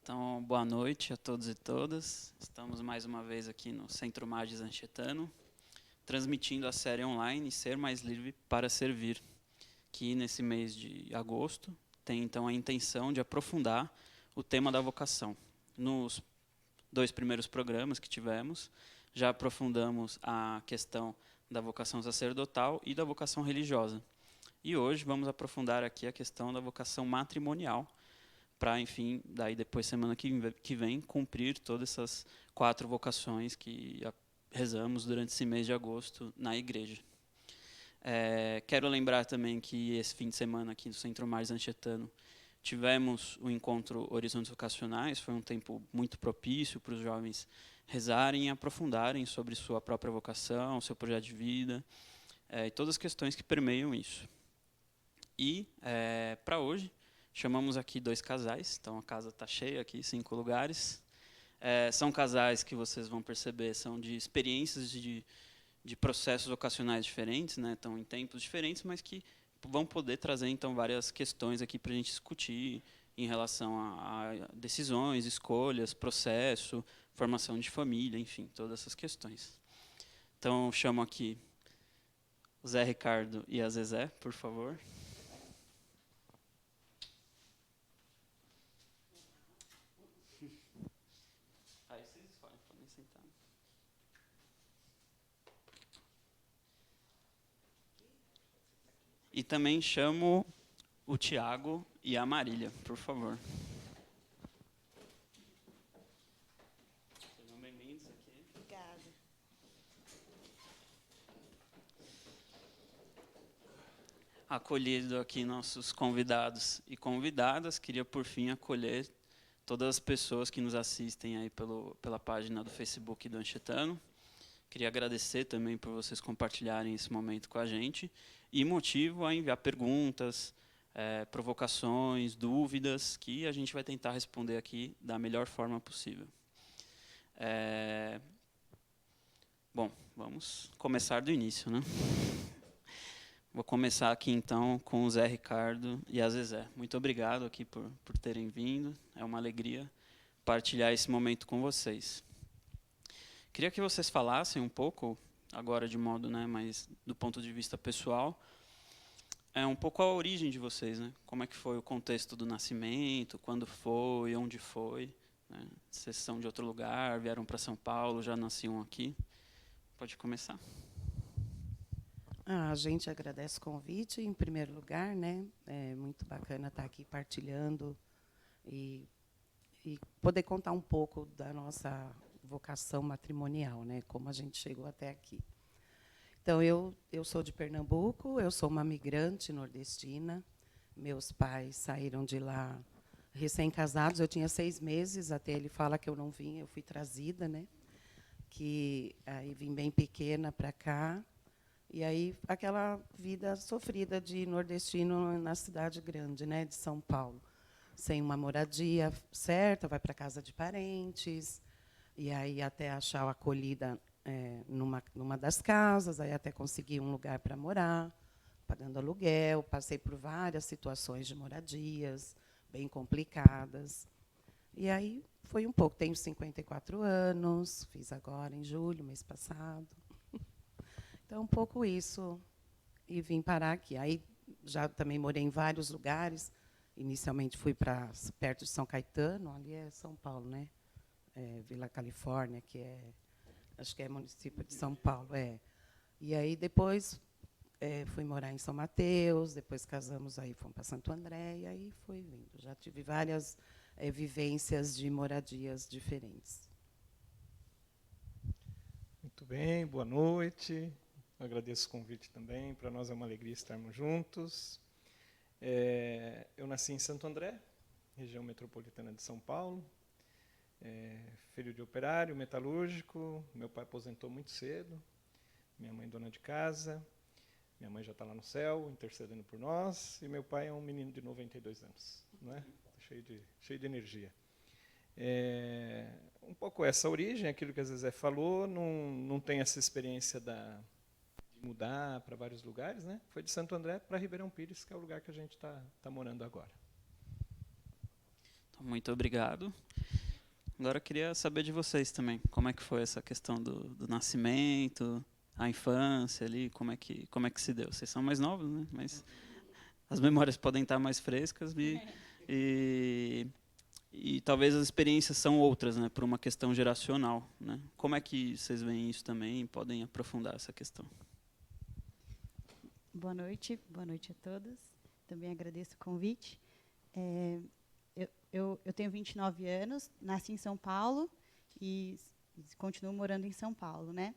Então, boa noite a todos e todas. Estamos mais uma vez aqui no Centro Magis Anchetano, transmitindo a série online Ser Mais Livre para Servir, que nesse mês de agosto tem então a intenção de aprofundar o tema da vocação. Nos 2 primeiros programas que tivemos, já aprofundamos a questão da vocação sacerdotal e da vocação religiosa. E hoje vamos aprofundar aqui a questão da vocação matrimonial, para, enfim, daí depois, semana que vem, cumprir todas essas 4 vocações que rezamos durante esse mês de agosto na igreja. Quero lembrar também que esse fim de semana aqui no Centro Magis Anchetano tivemos o encontro Horizontes Vocacionais, foi um tempo muito propício para os jovens rezarem e aprofundarem sobre sua própria vocação, seu projeto de vida, e todas as questões que permeiam isso. E, para hoje, chamamos aqui 2 casais, então a casa está cheia aqui, 5 lugares. São casais que vocês vão perceber, são de experiências de processos vocacionais diferentes, né? Estão em tempos diferentes, mas que vão poder trazer então várias questões aqui para a gente discutir em relação a decisões, escolhas, processo, formação de família, enfim, todas essas questões. Então, chamo aqui o Zé Ricardo e a Zezé, por favor. Aí vocês escolhem, podem sentar. E também chamo o Tiago e a Marília, por favor. Sejam bem-vindos aqui. Obrigada. Acolhido aqui nossos convidados e convidadas, queria por fim acolher todas as pessoas que nos assistem aí pela página do Facebook do Anchetano. Queria agradecer também por vocês compartilharem esse momento com a gente e motivo a enviar perguntas, provocações, dúvidas, que a gente vai tentar responder aqui da melhor forma possível. Bom, vamos começar do início, né? Vou começar aqui, então, com o Zé Ricardo e a Zezé. Muito obrigado aqui por terem vindo. É uma alegria partilhar esse momento com vocês. Queria que vocês falassem um pouco, agora de modo, né, mais do ponto de vista pessoal, um pouco a origem de vocês, né? Como é que foi o contexto do nascimento, quando foi, onde foi, né? Vocês são de outro lugar, vieram para São Paulo, já nasciam aqui. Pode começar. A gente agradece o convite, em primeiro lugar, né? É muito bacana estar aqui partilhando e poder contar um pouco da nossa vocação matrimonial, né? Como a gente chegou até aqui. Então, eu sou de Pernambuco, eu sou uma migrante nordestina. Meus pais saíram de lá recém-casados, eu tinha 6 meses, até ele fala que eu não vim, eu fui trazida, né? Que aí vim bem pequena para cá. E aí, aquela vida sofrida de nordestino na cidade grande, né, de São Paulo. Sem uma moradia certa, vai para casa de parentes, e aí até achar a acolhida numa das casas, aí até conseguir um lugar para morar, pagando aluguel. Passei por várias situações de moradias, bem complicadas. E aí foi um pouco. Tenho 54 anos, fiz agora em julho, mês passado. Então, um pouco isso, e vim parar aqui. Aí já também morei em vários lugares. Inicialmente fui para perto de São Caetano, ali é São Paulo, né? Vila Califórnia, que acho que é município de São Paulo. E aí depois fui morar em São Mateus, depois casamos, aí fomos para Santo André, e aí foi vindo. Já tive várias vivências de moradias diferentes. Muito bem, boa noite. Eu agradeço o convite também. Para nós é uma alegria estarmos juntos. Eu nasci em Santo André, região metropolitana de São Paulo. Filho de operário, metalúrgico. Meu pai aposentou muito cedo. Minha mãe dona de casa. Minha mãe já está lá no céu, intercedendo por nós. E meu pai é um menino de 92 anos, né? Cheio de energia. Um pouco essa origem, aquilo que a Zezé falou, não tem essa experiência de mudar para vários lugares, né? Foi de Santo André para Ribeirão Pires, que é o lugar que a gente está morando agora. Então, muito obrigado. Agora eu queria saber de vocês também. Como é que foi essa questão do nascimento, a infância ali, como é que se deu? Vocês são mais novos, né? Mas as memórias podem estar mais frescas e, e talvez as experiências são outras, né? Por uma questão geracional, né? Como é que vocês veem isso também? Podem aprofundar essa questão. Boa noite a todos. Também agradeço o convite. Eu tenho 29 anos, nasci em São Paulo e continuo morando em São Paulo, né?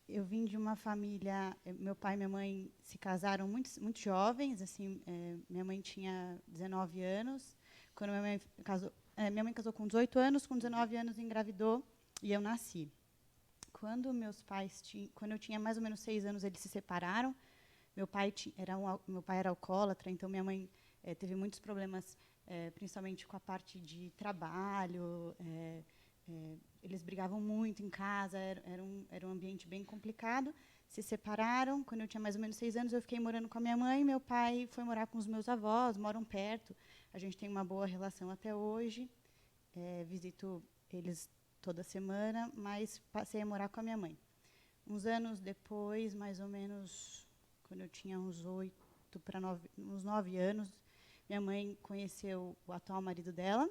Eu vim de uma família, meu pai e minha mãe se casaram muito jovens, assim, minha mãe tinha 19 anos, quando minha mãe casou com 18 anos, com 19 anos engravidou e eu nasci. Quando eu tinha mais ou menos 6 anos, eles se separaram. Meu pai era alcoólatra, então minha mãe teve muitos problemas, principalmente com a parte de trabalho. Eles brigavam muito em casa, era um ambiente bem complicado. Se separaram. Quando eu tinha mais ou menos 6 anos, eu fiquei morando com a minha mãe. Meu pai foi morar com os meus avós, moram perto. A gente tem uma boa relação até hoje. Visito eles toda semana, mas passei a morar com a minha mãe. Uns anos depois, mais ou menos, quando eu tinha uns 9 anos, minha mãe conheceu o atual marido dela,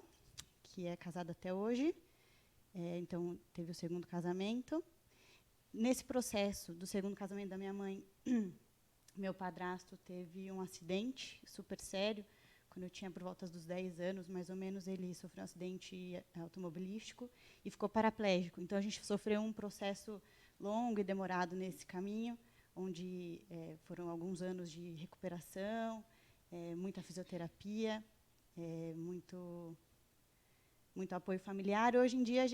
que é casado até hoje. Então, teve o segundo casamento. Nesse processo do segundo casamento da minha mãe, meu padrasto teve um acidente super sério. Quando eu tinha por volta dos 10 anos, mais ou menos, ele sofreu um acidente automobilístico e ficou paraplégico. Então, a gente sofreu um processo longo e demorado nesse caminho, onde foram alguns anos de recuperação, muita fisioterapia, muito apoio familiar. Hoje em dia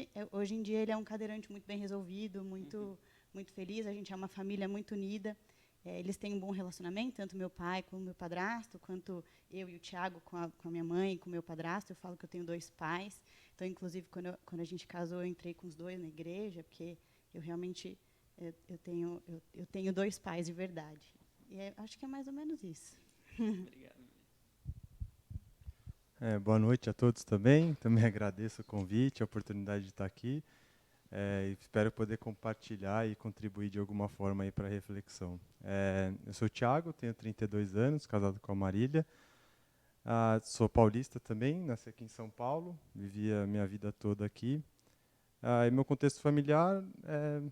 ele é um cadeirante muito bem resolvido, muito feliz. A gente é uma família muito unida. Eles têm um bom relacionamento, tanto meu pai com o meu padrasto, quanto eu e o Tiago com a minha mãe e com o meu padrasto. Eu falo que eu tenho 2 pais. Então, inclusive, quando a gente casou, eu entrei com os 2 na igreja, porque eu realmente eu tenho 2 pais de verdade. E acho que é mais ou menos isso. Obrigado. Boa noite a todos também. Também agradeço o convite, a oportunidade de estar aqui. Espero poder compartilhar e contribuir de alguma forma aí para a reflexão. Eu sou o Thiago, tenho 32 anos, casado com a Marília. Sou paulista também, nasci aqui em São Paulo, vivi a minha vida toda aqui. E meu contexto familiar é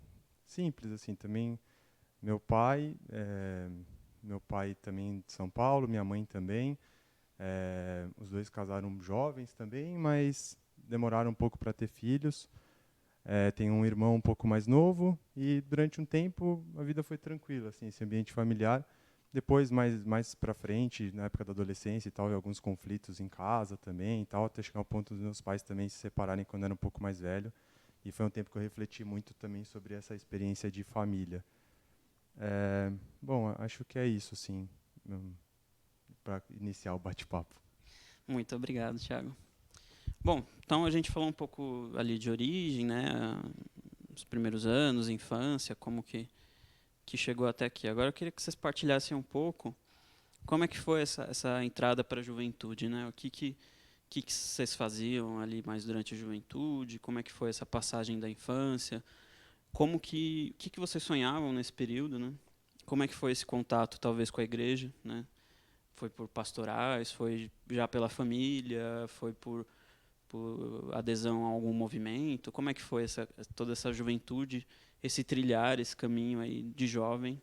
simples, assim, também meu pai também de São Paulo, minha mãe também. Os 2 casaram jovens também, mas demoraram um pouco para ter filhos. Tenho um irmão um pouco mais novo e durante um tempo a vida foi tranquila, assim, esse ambiente familiar. Depois, mais para frente, na época da adolescência e tal, e alguns conflitos em casa também e tal, até chegar ao ponto dos meus pais também se separarem quando eu era um pouco mais velho. E foi um tempo que eu refleti muito também sobre essa experiência de família. Bom, acho que é isso, sim, para iniciar o bate-papo. Muito obrigado, Thiago. Bom, então a gente falou um pouco ali de origem, né? Os primeiros anos, infância, como que chegou até aqui. Agora eu queria que vocês partilhassem um pouco como é que foi essa entrada para a juventude, né? O que vocês faziam ali mais durante a juventude? Como é que foi essa passagem da infância? O que vocês sonhavam nesse período, né? Como é que foi esse contato, talvez, com a igreja, né? Foi por pastorais, foi já pela família, foi por adesão a algum movimento? Como é que foi toda essa juventude, esse trilhar, esse caminho aí de jovem,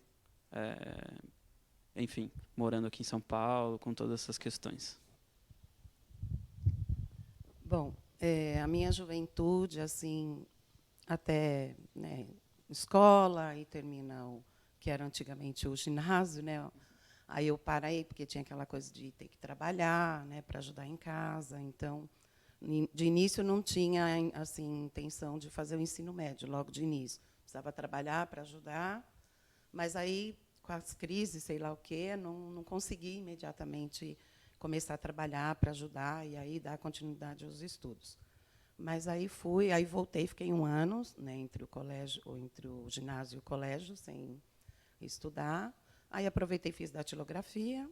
enfim, morando aqui em São Paulo, com todas essas questões? Bom, a minha juventude, assim, até, né, escola, e termina o que era antigamente o ginásio, né? Aí eu parei porque tinha aquela coisa de ter que trabalhar, né, para ajudar em casa. Então, de início não tinha assim intenção de fazer o ensino médio logo de início. Precisava trabalhar para ajudar, mas aí com as crises, sei lá o quê, não consegui imediatamente começar a trabalhar para ajudar e aí dar continuidade aos estudos. Mas aí voltei, fiquei 1 ano, né, entre o ginásio e o colégio, sem estudar. Aí aproveitei e fiz datilografia,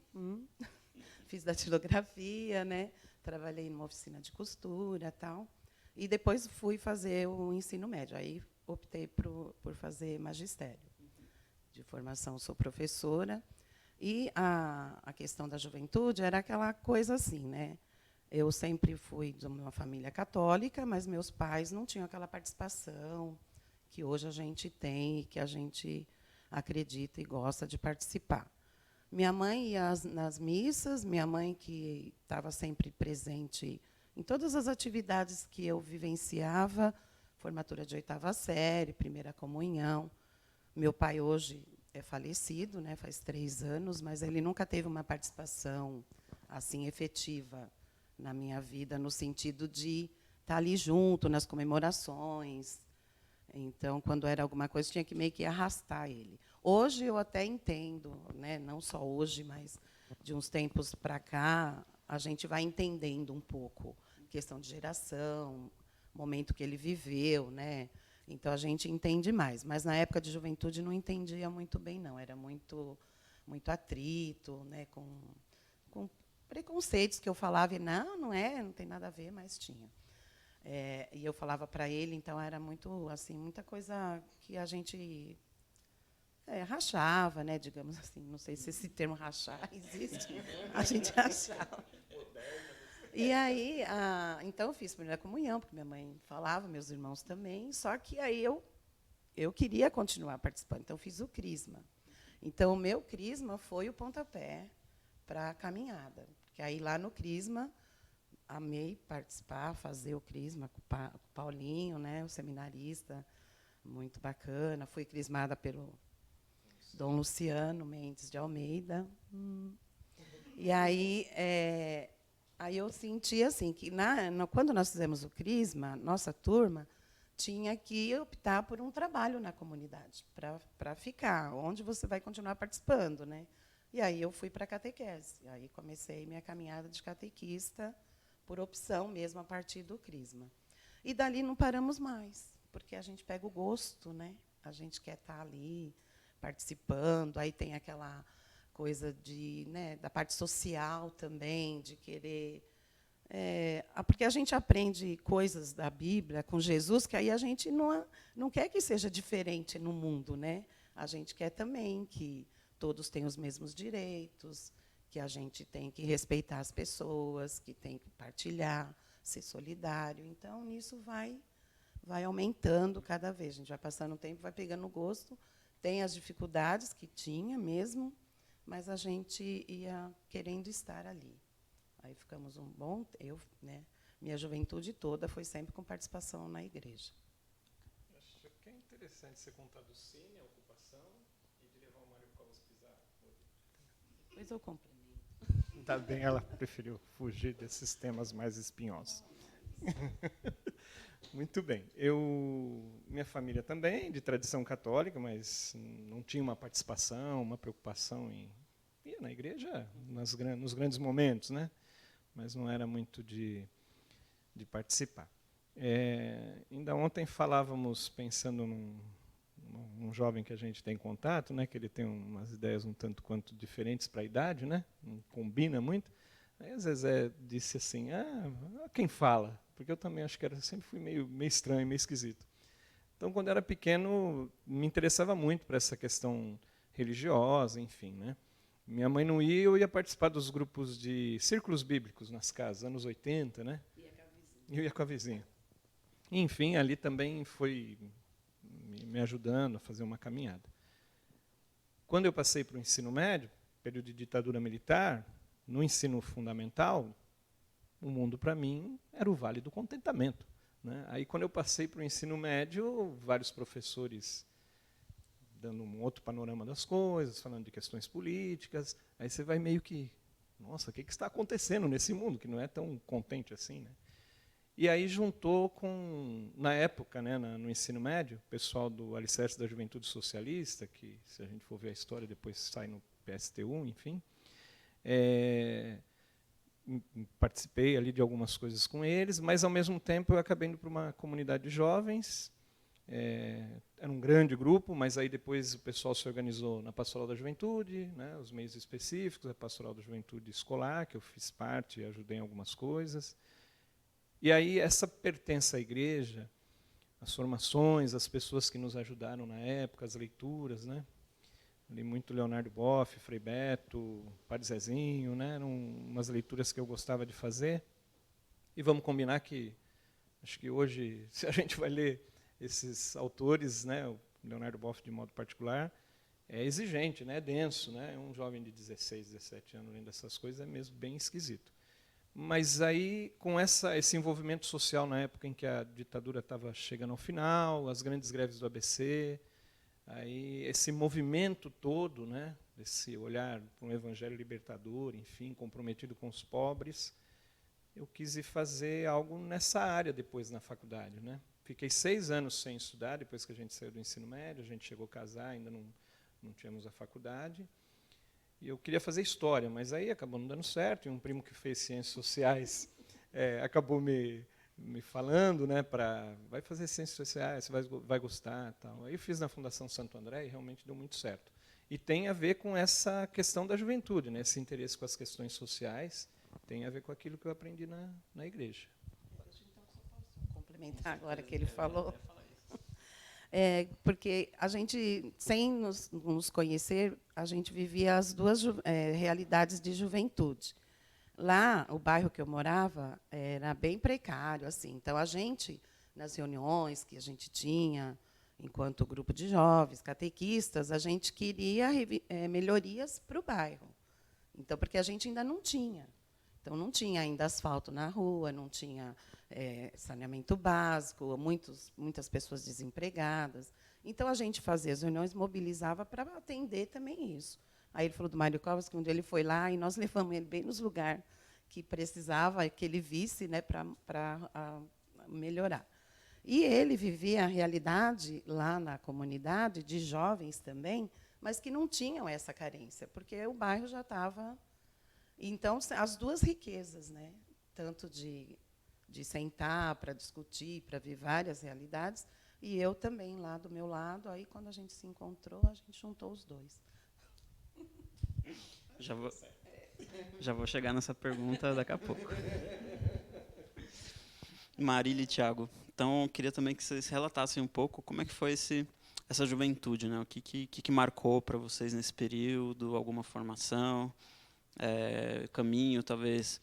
fiz datilografia, né? trabalhei numa oficina de costura, tal. E depois fui fazer o ensino médio. Aí optei por fazer magistério. De formação, sou professora. E a questão da juventude era aquela coisa assim, né? Eu sempre fui de uma família católica, mas meus pais não tinham aquela participação que hoje a gente tem e que a gente acredita e gosta de participar. Minha mãe ia nas missas, minha mãe que estava sempre presente em todas as atividades que eu vivenciava, formatura de 8ª série, primeira comunhão. Meu pai hoje é falecido, né, faz 3 anos, mas ele nunca teve uma participação assim efetiva na minha vida, no sentido de estar ali junto nas comemorações. Então, quando era alguma coisa, tinha que meio que arrastar ele. Hoje eu até entendo, né, não só hoje, mas de uns tempos para cá, a gente vai entendendo um pouco questão de geração, momento que ele viveu, né? Então a gente entende mais, mas na época de juventude não entendia muito bem, não. Era muito atrito, né, com preconceitos que eu falava e não tem nada a ver, mas tinha. E eu falava para ele, então era muito assim, muita coisa que a gente rachava, né, digamos assim. Não sei se esse termo rachar existe. A gente rachava. E aí, então eu fiz primeira comunhão, porque minha mãe falava, meus irmãos também, só que aí eu queria continuar participando, então eu fiz o crisma. Então, o meu crisma foi o pontapé para a caminhada, porque aí lá no crisma, amei participar, fazer o crisma com o Paulinho, né, o seminarista, muito bacana, fui crismada pelo Dom Luciano Mendes de Almeida. E aí... Aí eu senti assim que quando nós fizemos o crisma, nossa turma tinha que optar por um trabalho na comunidade para ficar, onde você vai continuar participando, né? E aí eu fui para a catequese. Aí comecei minha caminhada de catequista por opção mesmo a partir do crisma. E dali não paramos mais, porque a gente pega o gosto, né? A gente quer estar ali participando. Aí tem aquela coisa da parte social também, de querer... porque a gente aprende coisas da Bíblia com Jesus, que aí a gente não quer que seja diferente no mundo, né? A gente quer também que todos tenham os mesmos direitos, que a gente tem que respeitar as pessoas, que tem que partilhar, ser solidário. Então, nisso vai aumentando cada vez. A gente vai passando o tempo, vai pegando gosto. Tem as dificuldades que tinha mesmo, mas a gente ia querendo estar ali. Aí ficamos minha juventude toda foi sempre com participação na igreja. Acho que é interessante você contar do Cine, a ocupação, e de levar o Mário Covas Pizarro. Depois eu complemento. Tá bem, ela preferiu fugir desses temas mais espinhosos. Muito bem. Minha família também, de tradição católica, mas não tinha uma participação, uma preocupação em ir na igreja nos grandes momentos, né? Mas não era muito de participar. Ainda ontem falávamos, pensando num jovem que a gente tem contato, né, que ele tem umas ideias um tanto quanto diferentes para a idade, né, não combina muito. Aí, às vezes, disse assim, quem fala? Porque eu também acho que sempre fui meio estranho, meio esquisito. Então, quando eu era pequeno, me interessava muito para essa questão religiosa, enfim, né. Minha mãe não ia, eu ia participar dos grupos de círculos bíblicos nas casas, anos 80, né? Eu ia com a vizinha. Enfim, ali também foi me ajudando a fazer uma caminhada. Quando eu passei para o ensino médio, período de ditadura militar, no ensino fundamental, o mundo para mim era o Vale do Contentamento, né? Aí, quando eu passei para o ensino médio, vários professores dando um outro panorama das coisas, falando de questões políticas, aí você vai meio que, nossa, o que está acontecendo nesse mundo, que não é tão contente assim, né? E aí juntou com, na época, né, no ensino médio, o pessoal do Alicerce da Juventude Socialista, que, se a gente for ver a história, depois sai no PSTU, enfim, participei ali de algumas coisas com eles, mas, ao mesmo tempo, eu acabei indo para uma comunidade de jovens, Era um grande grupo, mas aí depois o pessoal se organizou na Pastoral da Juventude, né, os meios específicos, a Pastoral da Juventude Escolar, que eu fiz parte e ajudei em algumas coisas. E aí essa pertença à igreja, as formações, as pessoas que nos ajudaram na época, as leituras, né? Li muito Leonardo Boff, Frei Beto, Padre Zezinho, né? Eram umas leituras que eu gostava de fazer. E vamos combinar que, acho que hoje, se a gente vai ler esses autores, né, o Leonardo Boff de modo particular, é exigente, né, é denso, né? Um jovem de 16, 17 anos lendo essas coisas é mesmo bem esquisito. Mas aí, com esse envolvimento social na época em que a ditadura estava chegando ao final, as grandes greves do ABC, aí esse movimento todo, né, esse olhar para um evangelho libertador, enfim, comprometido com os pobres, eu quis ir fazer algo nessa área depois na faculdade, né? Fiquei 6 anos sem estudar, depois que a gente saiu do ensino médio, a gente chegou a casar, ainda não tínhamos a faculdade. E eu queria fazer história, mas aí acabou não dando certo, e um primo que fez ciências sociais acabou me falando, né, vai fazer ciências sociais, você vai gostar. Tal. Aí eu fiz na Fundação Santo André e realmente deu muito certo. E tem a ver com essa questão da juventude, né, esse interesse com as questões sociais, tem a ver com aquilo que eu aprendi na igreja. Complementar agora que ele falou. Porque a gente, sem nos conhecer, a gente vivia as duas realidades de juventude. Lá, o bairro que eu morava era bem precário, assim. Então a gente, nas reuniões que a gente tinha, enquanto grupo de jovens, catequistas, a gente queria melhorias para o bairro. Então, porque a gente ainda não tinha. Então, não tinha ainda asfalto na rua, não tinha saneamento básico, muitas pessoas desempregadas. Então, a gente fazia as reuniões, mobilizava para atender também isso. Aí ele falou do Mário Covas, que um dia ele foi lá e nós levamos ele bem nos lugares que precisava, que ele visse, né, para melhorar. E ele vivia a realidade lá na comunidade, de jovens também, mas que não tinham essa carência, porque o bairro já estava... Então, as duas riquezas, né? Tanto de sentar para discutir, para ver várias realidades, e eu também, lá do meu lado. Aí, quando a gente se encontrou, a gente juntou os dois. Já vou chegar nessa pergunta daqui a pouco. Marília e Tiago, então eu queria também que vocês relatassem um pouco como é que foi essa juventude, né? O que marcou para vocês nesse período, alguma formação, caminho, talvez.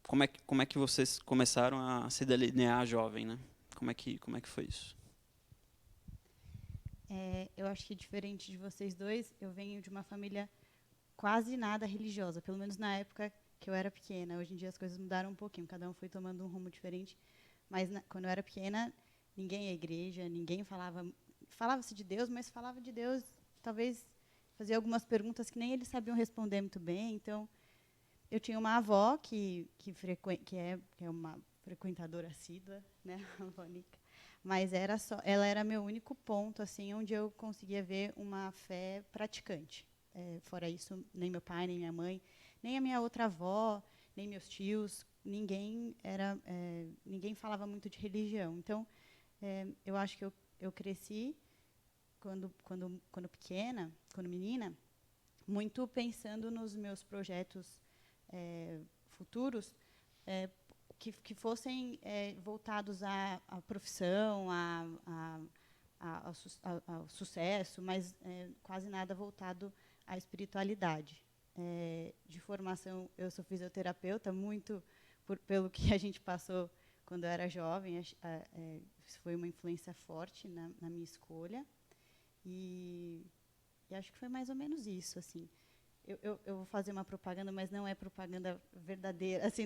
Como é que vocês começaram a se delinear jovem, né? Como é que foi isso? Eu acho que, diferente de vocês dois, eu venho de uma família quase nada religiosa, pelo menos na época que eu era pequena. Hoje em dia as coisas mudaram um pouquinho, cada um foi tomando um rumo diferente. Mas quando eu era pequena, ninguém ia à igreja, ninguém falava-se de Deus, mas falava de Deus, talvez fazia algumas perguntas que nem eles sabiam responder muito bem. Então, eu tinha uma avó que é uma frequentadora assídua, né, a avó Nica, mas ela era meu único ponto, assim, onde eu conseguia ver uma fé praticante. Fora isso, nem meu pai, nem minha mãe, nem a minha outra avó, nem meus tios, ninguém falava muito de religião. Então, eu acho que eu cresci quando pequena, quando menina, muito pensando nos meus projetos futuros, que fossem voltados à profissão, ao sucesso, mas quase nada voltado à espiritualidade. De formação, eu sou fisioterapeuta, muito pelo que a gente passou quando eu era jovem. Foi uma influência forte na minha escolha. E acho que foi mais ou menos isso, assim. Eu vou fazer uma propaganda, mas não é propaganda verdadeira. Assim,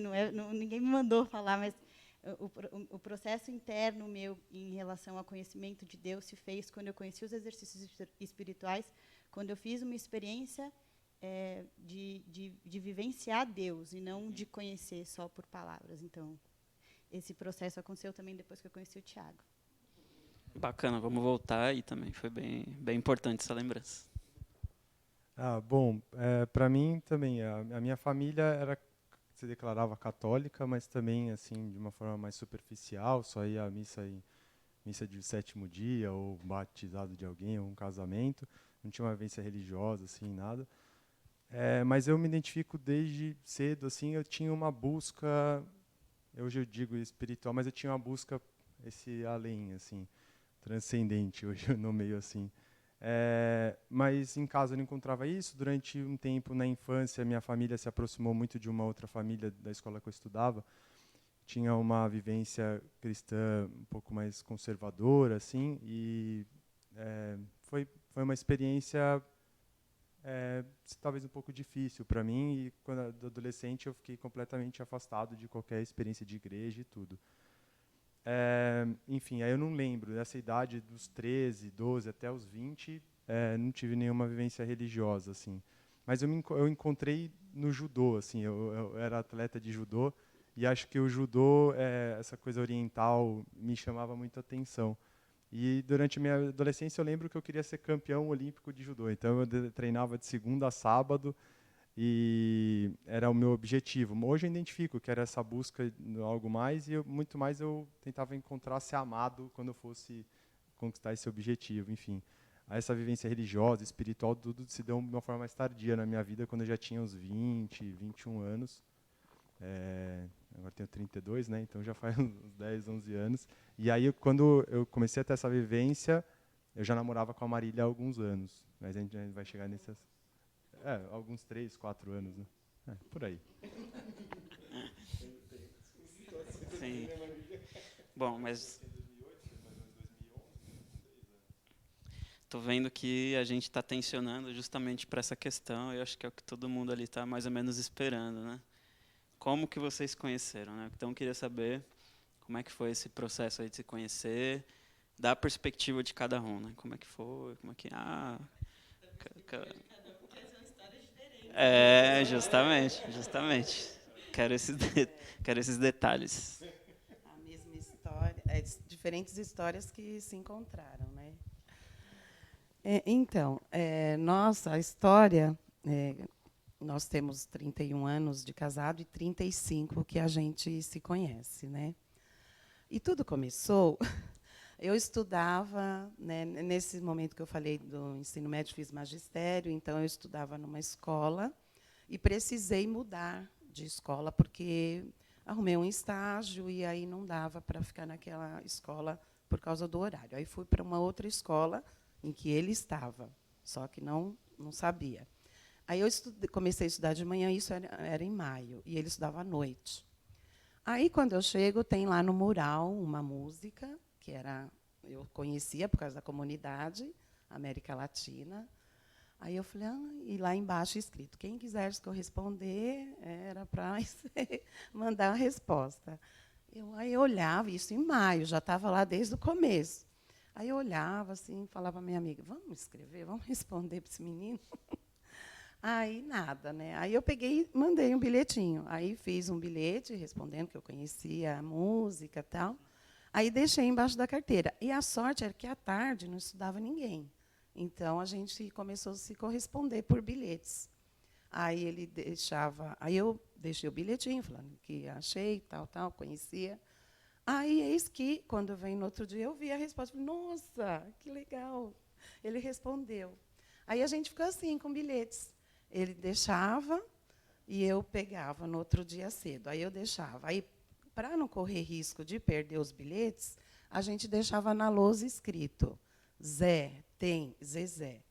ninguém me mandou falar, mas o processo interno meu em relação ao conhecimento de Deus se fez quando eu conheci os exercícios espirituais, quando eu fiz uma experiência de vivenciar Deus e não de conhecer só por palavras. Então, esse processo aconteceu também depois que eu conheci o Tiago. Bacana, vamos voltar, e também foi bem, bem importante essa lembrança. Bom, para mim também, a minha família se declarava católica, mas também assim de uma forma mais superficial, só ia à missa missa de sétimo dia, ou batizado de alguém, ou um casamento. Não tinha uma vivência religiosa, assim, nada. Mas eu me identifico desde cedo, assim, eu tinha uma busca, hoje eu digo espiritual, mas eu tinha uma busca esse além, assim, transcendente, hoje eu nomeio assim. Mas em casa eu não encontrava isso. Durante um tempo na infância, minha família se aproximou muito de uma outra família da escola que eu estudava. Tinha uma vivência cristã um pouco mais conservadora, assim, e foi uma experiência talvez um pouco difícil para mim, e quando adolescente eu fiquei completamente afastado de qualquer experiência de igreja e tudo. Enfim, aí eu não lembro, dessa idade dos 13, 12 até os 20, não tive nenhuma vivência religiosa, assim. Mas eu encontrei no judô, assim, eu era atleta de judô, e acho que o judô, essa coisa oriental, me chamava muito a atenção. E durante a minha adolescência eu lembro que eu queria ser campeão olímpico de judô, então eu treinava de segunda a sábado, e era o meu objetivo. Hoje eu identifico que era essa busca de algo mais, e muito mais eu tentava encontrar ser amado quando eu fosse conquistar esse objetivo, enfim. Essa vivência religiosa, espiritual, tudo se deu de uma forma mais tardia na minha vida, quando eu já tinha uns 20, 21 anos. Agora tenho 32, né? Então já faz uns 10, 11 anos. E aí, quando eu comecei a ter essa vivência, eu já namorava com a Marília há alguns anos. Mas a gente vai chegar nessas... alguns 3, 4 anos, né? Por aí. Sim. Bom, mas tô vendo que a gente está tensionando justamente para essa questão. Eu acho que é o que todo mundo ali está mais ou menos esperando, né? Como que vocês se conheceram, né? Então, eu queria saber como é que foi esse processo aí de se conhecer, da perspectiva de cada um, né? Como é que foi, como é que... justamente. Quero esses detalhes. A mesma história, diferentes histórias que se encontraram, né? Então, nossa história, nós temos 31 anos de casado e 35 que a gente se conhece, né? E tudo começou, eu estudava, né, nesse momento que eu falei do ensino médio, fiz magistério, então eu estudava numa escola e precisei mudar de escola porque arrumei um estágio e aí não dava para ficar naquela escola por causa do horário. Aí fui para uma outra escola em que ele estava, só que não sabia. Aí eu comecei a estudar de manhã, isso era em maio, e ele estudava à noite. Aí, quando eu chego, tem lá no mural uma música, que eu conhecia por causa da comunidade, América Latina. Aí eu falei, e lá embaixo escrito, quem quisesse corresponder, era para mandar a resposta. Aí eu olhava, isso em maio, já estava lá desde o começo. Aí eu olhava assim, falava para minha amiga, vamos escrever, vamos responder para esse menino? Aí nada, né? Aí eu peguei e mandei um bilhetinho. Aí fiz um bilhete respondendo que eu conhecia a música e tal. Aí deixei embaixo da carteira. E a sorte era que à tarde não estudava ninguém. Então a gente começou a se corresponder por bilhetes. Aí ele deixava, aí eu deixei o bilhetinho falando que achei, tal, conhecia. Aí eis que, quando vem no outro dia, eu vi a resposta. Falei, nossa, que legal. Ele respondeu. Aí a gente ficou assim, com bilhetes. Ele deixava e eu pegava no outro dia cedo. Aí eu deixava. Aí, para não correr risco de perder os bilhetes, a gente deixava na lousa escrito, Zé, tem, Zezé.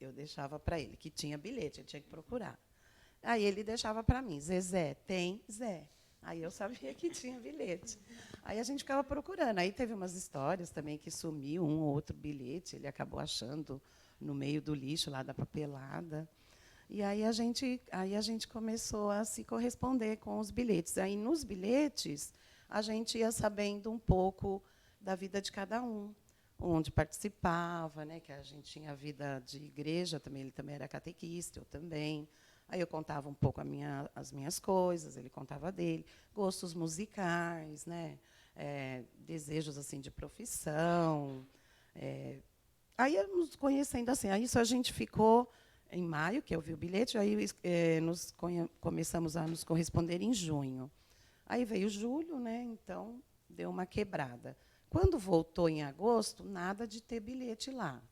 Eu deixava para ele, que tinha bilhete, ele tinha que procurar. Aí ele deixava para mim, Zezé, tem, Zé. Aí eu sabia que tinha bilhete. Aí a gente ficava procurando. Aí teve umas histórias também que sumiu um ou outro bilhete, ele acabou achando no meio do lixo, lá da papelada. E aí a gente começou a se corresponder com os bilhetes. Aí, nos bilhetes, a gente ia sabendo um pouco da vida de cada um, onde participava, né, que a gente tinha vida de igreja, também ele também era catequista, eu também. Aí eu contava um pouco as minhas coisas, ele contava dele, gostos musicais, né, desejos assim de profissão. Aí nos conhecendo assim, aí isso a gente ficou em maio, que eu vi o bilhete, aí começamos a nos corresponder em junho. Aí veio julho, né, então deu uma quebrada. Quando voltou em agosto, nada de ter bilhete lá.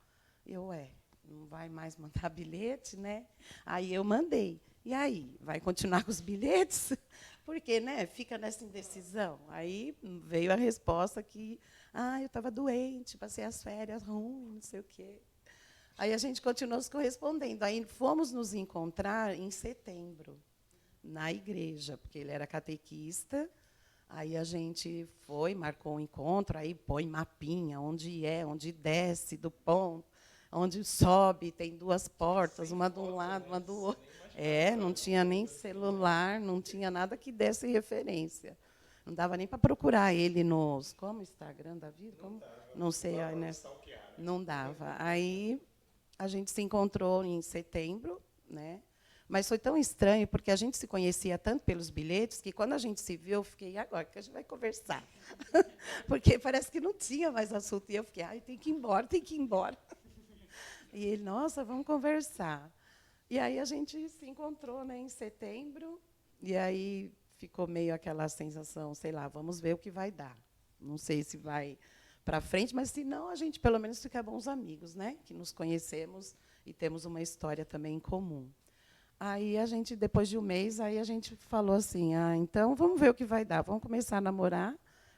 Não vai mais mandar bilhete, né? Aí eu mandei. E aí, vai continuar com os bilhetes? Porque, né, fica nessa indecisão. Aí veio a resposta que, eu estava doente, passei as férias ruins, não sei o quê. Aí a gente continuou se correspondendo. Aí fomos nos encontrar em setembro, na igreja, porque ele era catequista. Aí a gente foi, marcou um encontro, aí põe mapinha, onde desce do ponto, onde sobe, tem 2 portas, uma de um lado, uma do outro. Não tinha nem celular, não tinha nada que desse referência. Não dava nem para procurar ele nos... Como? Instagram da vida? Como? Não sei. Né? Não dava. Aí a gente se encontrou em setembro, né? Mas foi tão estranho, porque a gente se conhecia tanto pelos bilhetes, que quando a gente se viu, eu fiquei, e agora, que a gente vai conversar? Porque parece que não tinha mais assunto. E eu fiquei, tem que ir embora, tem que ir embora. E ele, nossa, vamos conversar. E aí a gente se encontrou, né, em setembro, e aí ficou meio aquela sensação, sei lá, vamos ver o que vai dar. Não sei se vai para frente, mas se não, a gente pelo menos fica bons amigos, né, que nos conhecemos e temos uma história também em comum. Aí a gente, depois de um mês, aí a gente falou assim, então vamos ver o que vai dar, vamos começar a namorar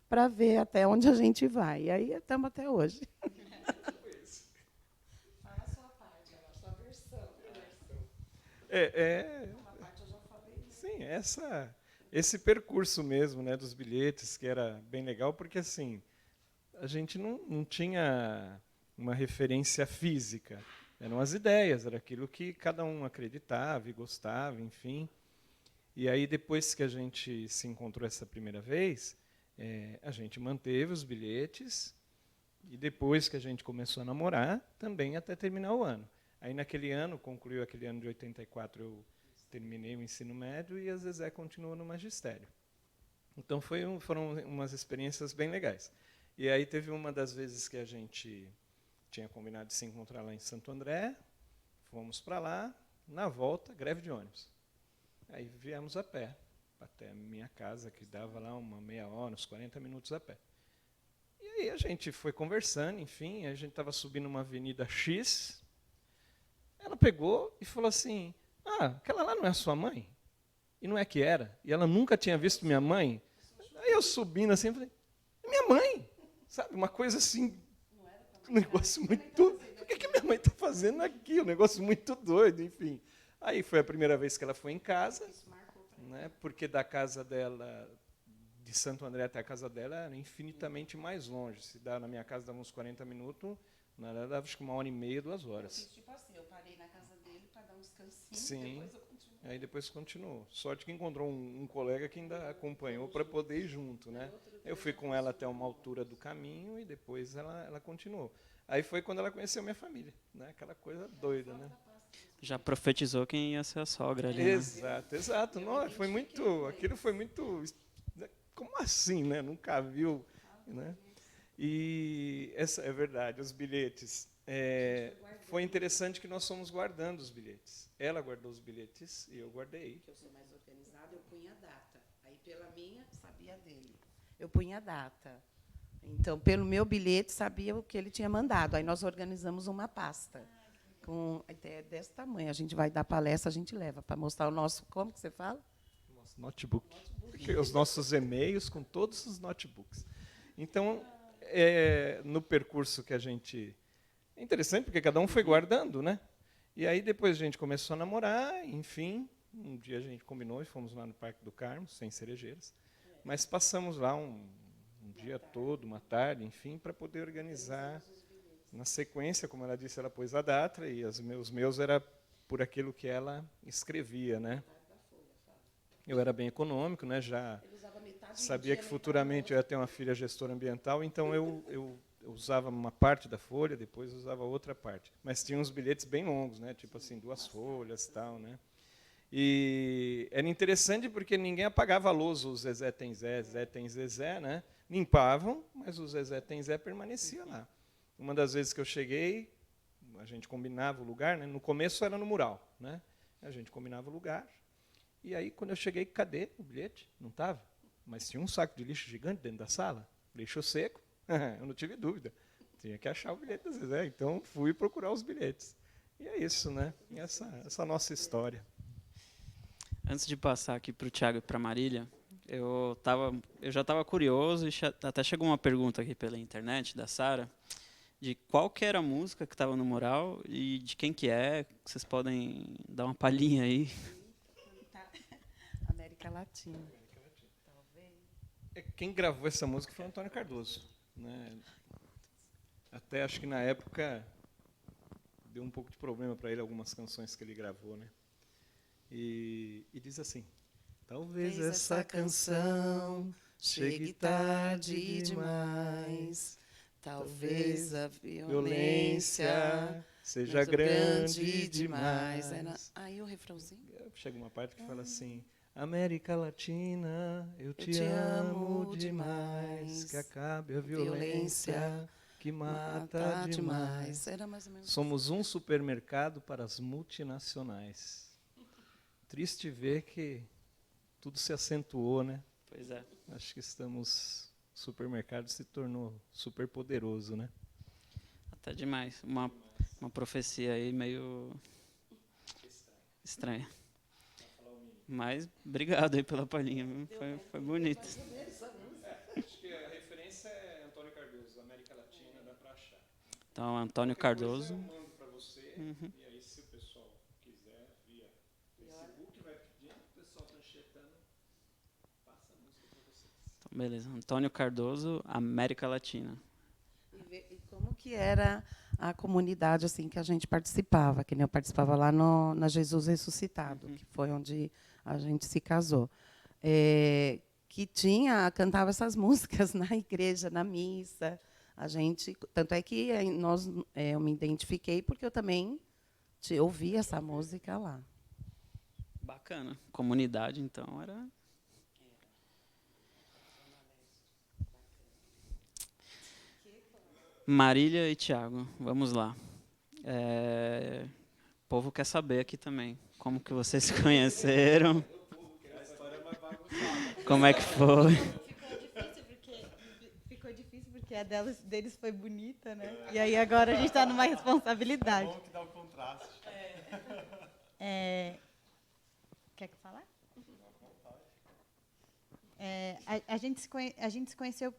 para ver até onde a gente vai. E aí estamos até hoje. Fala a sua parte, a sua versão. Uma parte eu já falei. Sim, esse percurso mesmo, né, dos bilhetes, que era bem legal, porque assim, a gente não tinha uma referência física. Eram as ideias, era aquilo que cada um acreditava e gostava, enfim. E aí, depois que a gente se encontrou essa primeira vez, a gente manteve os bilhetes, e depois que a gente começou a namorar, também até terminar o ano. Aí, naquele ano, concluiu aquele ano de 84, eu terminei o ensino médio, e a Zezé continuou no magistério. Então, foram umas experiências bem legais. E aí, teve uma das vezes que a gente tinha combinado de se encontrar lá em Santo André, fomos para lá, na volta, greve de ônibus. Aí viemos a pé, até a minha casa, que dava lá uma meia hora, uns 40 minutos a pé. E aí a gente foi conversando, enfim, a gente estava subindo uma avenida X, ela pegou e falou assim, aquela lá não é a sua mãe? E não é que era? E ela nunca tinha visto minha mãe? Aí eu subindo assim, falei, minha mãe! Sabe, uma coisa assim, um negócio muito... O que minha mãe está fazendo aqui? Um negócio muito doido, enfim. Aí foi a primeira vez que ela foi em casa, né, porque da casa dela, de Santo André até a casa dela, era infinitamente mais longe. Se dá na minha casa, dava uns 40 minutos, ela dava acho que 1h30, 2 horas. Eu fiz tipo assim, eu parei na casa dele para dar uns cansinhos, Sim. depois eu continuei. Aí depois continuou. Sorte que encontrou um colega que ainda acompanhou para poder ir junto, né? Eu fui com ela até uma altura do caminho e depois ela continuou. Aí foi quando ela conheceu minha família, né? Aquela coisa doida, né? Já profetizou quem ia ser a sogra ali, né? Exato. Não, aquilo foi muito... Como assim, né? Nunca viu, né? E essa é verdade, os bilhetes. Foi interessante que nós fomos guardando os bilhetes. Ela guardou os bilhetes e eu guardei. Que eu sou mais organizada, eu punha a data. Aí, pela minha, sabia dele. Eu punha a data. Então, pelo meu bilhete, sabia o que ele tinha mandado. Aí, nós organizamos uma pasta. Com até desse tamanho. A gente vai dar palestra, a gente leva para mostrar o nosso... Como que você fala? Nosso notebook. Os nossos e-mails com todos os notebooks. Então, no percurso que a gente... É interessante, porque cada um foi guardando, né? E aí, depois a gente começou a namorar, enfim. Um dia a gente combinou e fomos lá no Parque do Carmo, sem cerejeiras. Mas passamos lá um dia todo, uma tarde, enfim, para poder organizar. Na sequência, como ela disse, ela pôs a data, e os meus era por aquilo que ela escrevia, né? Eu era bem econômico, né? Já sabia que futuramente eu ia ter uma filha gestora ambiental, então eu usava uma parte da folha, depois usava outra parte. Mas tinha uns bilhetes bem longos, né? Tipo assim, 2 folhas e tal, né? E era interessante porque ninguém apagava a lousa, o Zezé tem Zé, Zé tem Zezé, né? Limpavam, mas o Zezé tem Zé permanecia lá. Uma das vezes que eu cheguei, a gente combinava o lugar, né? No começo era no mural, né? A gente combinava o lugar. E aí, quando eu cheguei, cadê o bilhete? Não estava. Mas tinha um saco de lixo gigante dentro da sala, lixo seco, Eu não tive dúvida. Tinha que achar o bilhete da Zezé. Então, fui procurar os bilhetes. E é isso, né? Essa nossa história. Antes de passar aqui para o Thiago e para a Marília, eu já estava curioso e até chegou uma pergunta aqui pela internet da Sara, de qual que era a música que estava no mural e de quem que é. Vocês podem dar uma palhinha aí? América Latina. Quem gravou essa música foi o Antônio Cardoso, né? Até acho que na época deu um pouco de problema para ele algumas canções que ele gravou, né? E diz assim: talvez essa canção chegue tarde demais, talvez a violência seja grande demais. Aí o refrãozinho. Chega uma parte que fala assim: América Latina, eu te amo demais, que acabe a violência que mata demais. Era mais ou menos. Somos um supermercado para as multinacionais. Triste ver que tudo se acentuou, né? Pois é. Acho que o supermercado se tornou super poderoso, né? Até demais. Uma profecia aí meio estranha. Mas obrigado aí pela palhinha, viu? Foi bonito. Acho que a referência é Antônio Cardoso, América Latina, dá para achar. Então, Antônio Cardoso. Eu mando para você, e aí se o pessoal quiser, via Facebook, vai pedindo, o pessoal está enxertando, passa a música para vocês. Então, beleza. Antônio Cardoso, América Latina. E como que era a comunidade assim que a gente participava, que nem eu participava lá na Jesus Ressuscitado, que foi onde a gente se casou, que cantava essas músicas na igreja, na missa. A gente, tanto é que eu me identifiquei porque eu também ouvi essa música lá. Bacana. Comunidade, então, era... Marília e Thiago, vamos lá. O povo quer saber aqui também. Como que vocês se conheceram? Como é que foi? Ficou difícil porque a deles foi bonita, né? E aí agora a gente está numa responsabilidade. É bom que dá o contraste. Quer que falar? A gente se conheceu...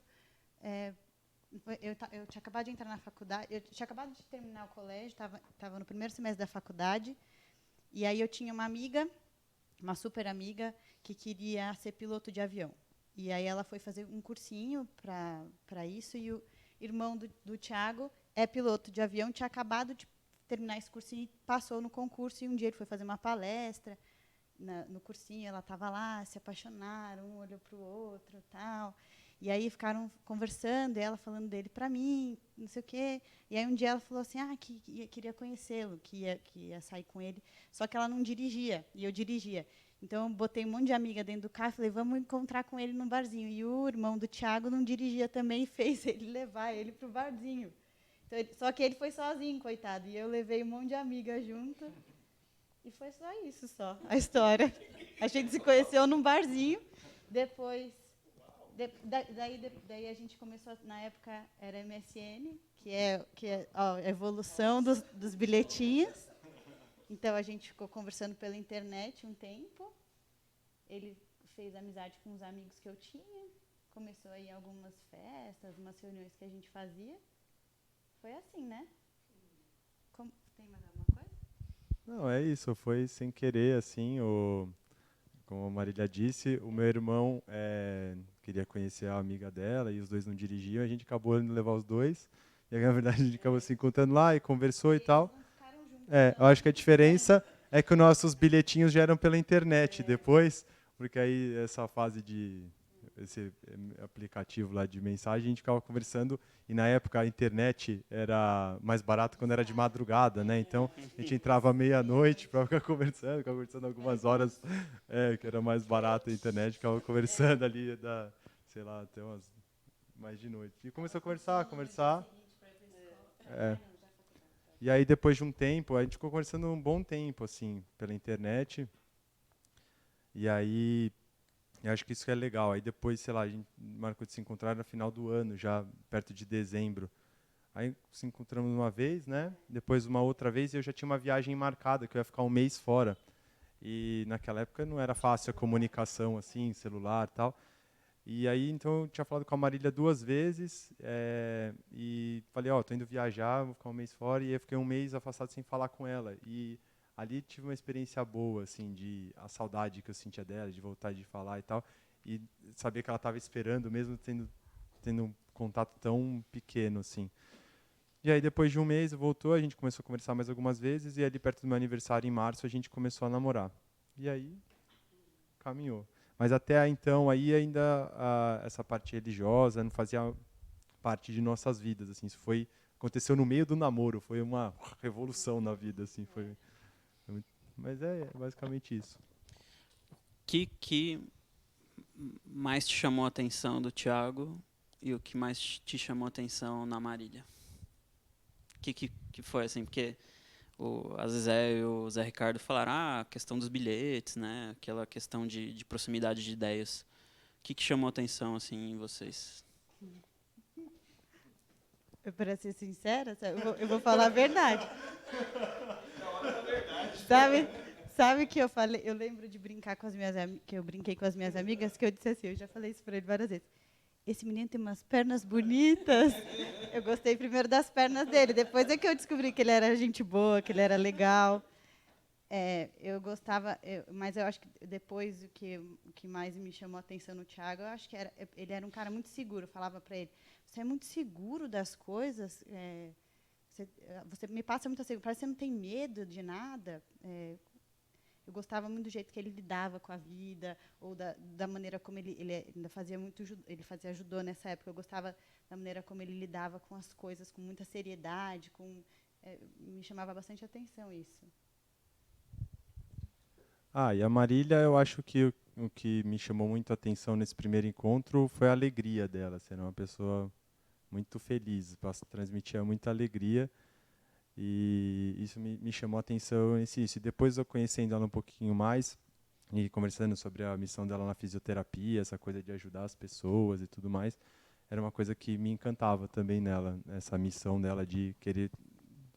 Eu tinha acabado de entrar na faculdade, eu tinha acabado de terminar o colégio, estava no primeiro semestre da faculdade, e aí eu tinha uma amiga, uma super amiga, que queria ser piloto de avião. E aí ela foi fazer um cursinho para isso, e o irmão do Thiago é piloto de avião, tinha acabado de terminar esse cursinho, passou no concurso, e um dia ele foi fazer uma palestra no cursinho, ela estava lá, se apaixonaram, um olhou para o outro, tal. E aí ficaram conversando, e ela falando dele para mim, não sei o quê. E aí um dia ela falou assim, que queria conhecê-lo, que ia sair com ele. Só que ela não dirigia, e eu dirigia. Então, eu botei um monte de amiga dentro do carro e falei, vamos encontrar com ele no barzinho. E o irmão do Thiago não dirigia também e fez ele levar ele para o barzinho. Então, só que ele foi sozinho, coitado. E eu levei um monte de amiga junto. E foi só isso, a história. A gente se conheceu num barzinho, depois... Daí a gente começou, na época era MSN, que é a evolução dos bilhetinhos. Então a gente ficou conversando pela internet um tempo. Ele fez amizade com os amigos que eu tinha, começou a ir em algumas festas, umas reuniões que a gente fazia. Foi assim, né? Tem mais alguma coisa? Não, é isso, foi sem querer, assim, como a Marília disse, o meu irmão queria conhecer a amiga dela e os dois não dirigiam, a gente acabou indo levar os dois, e aí, na verdade a gente acabou se encontrando lá e conversou e tal. Eu acho que a diferença é que os nossos bilhetinhos já eram pela internet depois, porque aí essa fase esse aplicativo lá de mensagem, a gente ficava conversando, e na época a internet era mais barato quando era de madrugada, né? Então a gente entrava à meia-noite para ficar conversando algumas horas, que era mais barato a internet, ficava conversando ali, sei lá, até mais de noite. E começou a conversar. E aí depois de um tempo, a gente ficou conversando um bom tempo, assim, pela internet. E aí Eu acho que isso é legal. Aí depois, sei lá, a gente marcou de se encontrar no final do ano, já perto de dezembro. Aí se encontramos uma vez, né? Depois uma outra vez, e eu já tinha uma viagem marcada, que eu ia ficar um mês fora. E naquela época não era fácil a comunicação, assim, celular e tal. E aí, então, eu tinha falado com a Marília 2 vezes, e falei, ó, tô indo viajar, vou ficar um mês fora, e aí eu fiquei um mês afastado sem falar com ela. E ali tive uma experiência boa, assim, de a saudade que eu sentia dela, de voltar de falar e tal, e saber que ela estava esperando, mesmo tendo um contato tão pequeno, assim. E aí, depois de um mês, voltou, a gente começou a conversar mais algumas vezes, e ali perto do meu aniversário, em março, a gente começou a namorar. E aí, caminhou. Mas até então, aí ainda essa parte religiosa não fazia parte de nossas vidas, assim. Isso aconteceu no meio do namoro, foi uma revolução na vida, assim. Mas é basicamente isso. Que mais te chamou a atenção do Thiago e o que mais te chamou a atenção na Marília? Que foi assim? Porque a Zezé e o Zé Ricardo falaram a questão dos bilhetes, né? Aquela questão de proximidade de ideias. O que chamou a atenção assim em vocês? Para ser sincera, eu vou falar a verdade. Sabe que eu falei? Eu lembro de brincar com as minhas que eu brinquei com as minhas amigas, que eu disse assim, eu já falei isso para ele várias vezes. Esse menino tem umas pernas bonitas. Eu gostei primeiro das pernas dele, depois é que eu descobri que ele era gente boa, que ele era legal. Eu gostava, mas eu acho que depois o que mais me chamou a atenção no Thiago, eu acho que ele era um cara muito seguro. Eu falava para ele, você é muito seguro das coisas, você me passa muita segurança, parece que você não tem medo de nada. Eu gostava muito do jeito que ele lidava com a vida, ou da maneira como ele ainda fazia ele fazia judô nessa época. Eu gostava da maneira como ele lidava com as coisas com muita seriedade, me chamava bastante atenção isso. E a Marília, eu acho que o que me chamou muito a atenção nesse primeiro encontro foi a alegria dela, ser uma pessoa muito feliz, transmitia muita alegria. E isso me chamou a atenção nesse isso. E depois eu conhecendo ela um pouquinho mais e conversando sobre a missão dela na fisioterapia, essa coisa de ajudar as pessoas e tudo mais, era uma coisa que me encantava também nela, essa missão dela de querer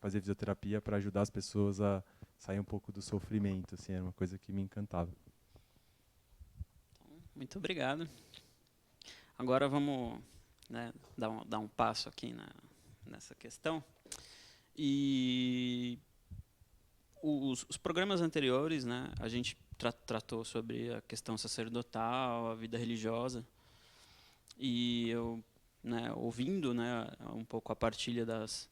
fazer fisioterapia para ajudar as pessoas a sair um pouco do sofrimento, assim, era uma coisa que me encantava. Muito obrigado. Agora vamos, né, dar um passo aqui nessa questão. E os programas anteriores, né, a gente tratou sobre a questão sacerdotal, a vida religiosa, e eu, né, ouvindo, né, um pouco a partilha das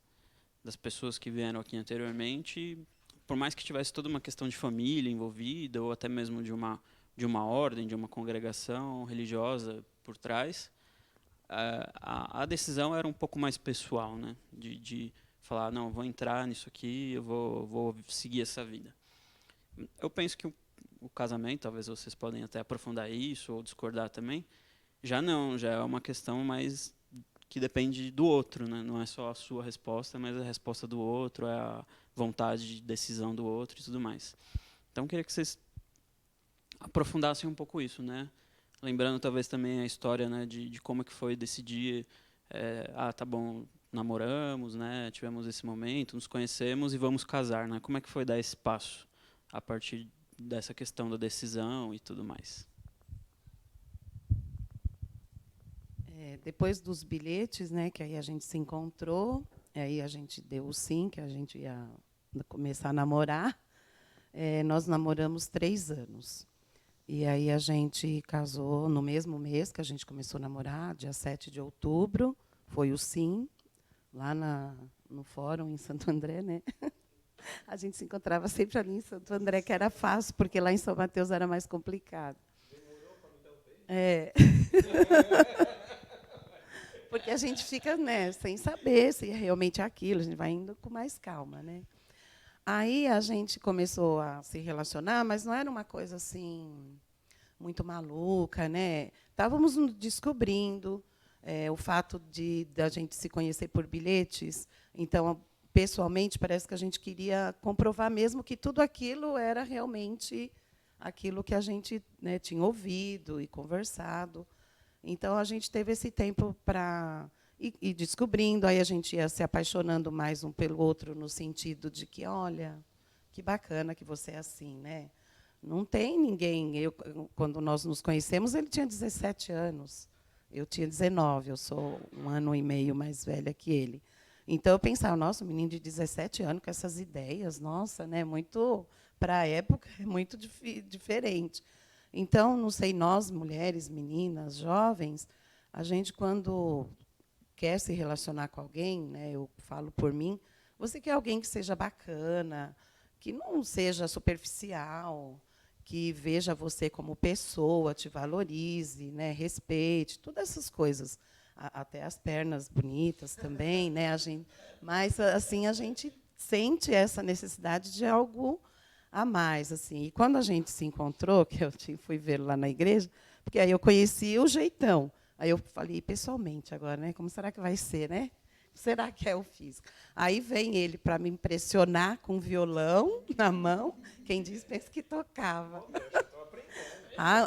pessoas que vieram aqui anteriormente, por mais que tivesse toda uma questão de família envolvida, ou até mesmo de uma ordem, de uma congregação religiosa por trás, a decisão era um pouco mais pessoal, né, de falar, não, vou entrar nisso aqui, eu vou seguir essa vida. Eu penso que o casamento, talvez vocês podem até aprofundar isso ou discordar também, já é uma questão mais que depende do outro, né? Não é só a sua resposta, mas a resposta do outro, é a vontade de decisão do outro e tudo mais. Então, eu queria que vocês aprofundassem um pouco isso, né? Lembrando talvez também a história, né, de como é que foi decidir, tá bom, namoramos, né, tivemos esse momento, nos conhecemos e vamos casar, né? Como é que foi dar esse passo a partir dessa questão da decisão e tudo mais? Depois dos bilhetes, né, que aí a gente se encontrou, aí a gente deu o sim, que a gente ia começar a namorar. Nós namoramos 3 anos. E aí a gente casou no mesmo mês que a gente começou a namorar, dia 7 de outubro, foi o sim, lá no fórum em Santo André, né? A gente se encontrava sempre ali em Santo André, que era fácil, porque lá em São Mateus era mais complicado. Demorou para me dar o tempo? Porque a gente fica, né, sem saber se realmente é aquilo, a gente vai indo com mais calma, né? Aí a gente começou a se relacionar, mas não era uma coisa assim muito maluca, né? Estávamos nos descobrindo, o fato da gente se conhecer por bilhetes. Então, pessoalmente, parece que a gente queria comprovar mesmo que tudo aquilo era realmente aquilo que a gente, né, tinha ouvido e conversado. Então, a gente teve esse tempo para ir descobrindo, aí a gente ia se apaixonando mais um pelo outro, no sentido de que, olha, que bacana que você é assim, né? Não tem ninguém. Quando nós nos conhecemos, ele tinha 17 anos. Eu tinha 19, eu sou 1 ano e meio mais velha que ele. Então, eu pensava, nossa, um menino de 17 anos com essas ideias, nossa, né, muito, para a época, é muito diferente. Então, não sei, nós, mulheres, meninas, jovens, a gente, quando quer se relacionar com alguém, né, eu falo por mim, você quer alguém que seja bacana, que não seja superficial, que veja você como pessoa, te valorize, né, respeite, todas essas coisas. Até as pernas bonitas também, né? Mas assim a gente sente essa necessidade de algo a mais, assim. E quando a gente se encontrou, que eu fui ver lá na igreja, porque aí eu conheci o jeitão. Aí eu falei pessoalmente agora, né? Como será que vai ser, né? Será que é o físico? Aí vem ele para me impressionar com um violão na mão. Quem diz pensa que tocava.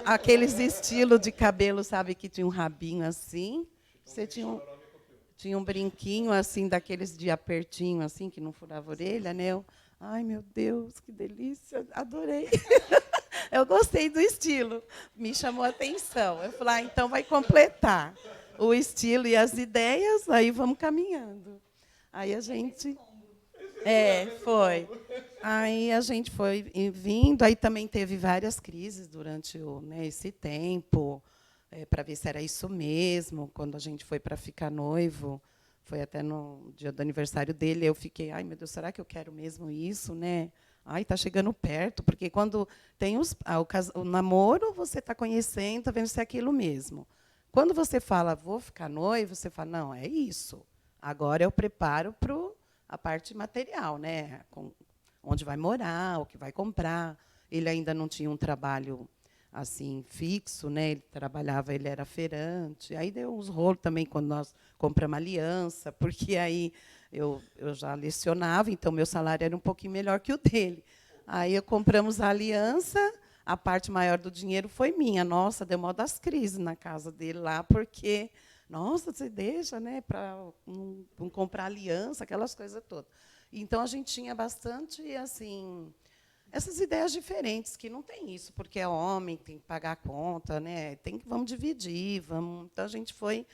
Aqueles estilos de cabelo, sabe, que tinha um rabinho assim. Você tinha um brinquinho assim, daqueles de apertinho, assim, que não furava a orelha, né? Ai, meu Deus, que delícia, adorei. Eu gostei do estilo, me chamou a atenção. Eu falei, então vai completar o estilo e as ideias, aí vamos caminhando. Aí a gente... foi. Aí a gente foi vindo, aí também teve várias crises durante esse tempo, para ver se era isso mesmo. Quando a gente foi para ficar noivo, foi até no dia do aniversário dele, eu fiquei, ai, meu Deus, será que eu quero mesmo isso, né? Ai, está chegando perto, porque quando tem o namoro, você está conhecendo, está vendo se é aquilo mesmo. Quando você fala, vou ficar noivo, você fala, não, é isso. Agora eu preparo para a parte material, né? Onde vai morar, o que vai comprar. Ele ainda não tinha um trabalho assim fixo, né? Ele era feirante. Aí deu uns rolos também quando nós compramos aliança, porque aí eu já lecionava, então meu salário era um pouquinho melhor que o dele. Aí compramos a aliança, a parte maior do dinheiro foi minha. Nossa, deu mó das crises na casa dele lá, porque, nossa, você deixa, né, para não comprar aliança, aquelas coisas todas. Então a gente tinha bastante assim, essas ideias diferentes, que não tem isso, porque é homem, tem que pagar a conta, né? Vamos dividir, vamos. Então a gente foi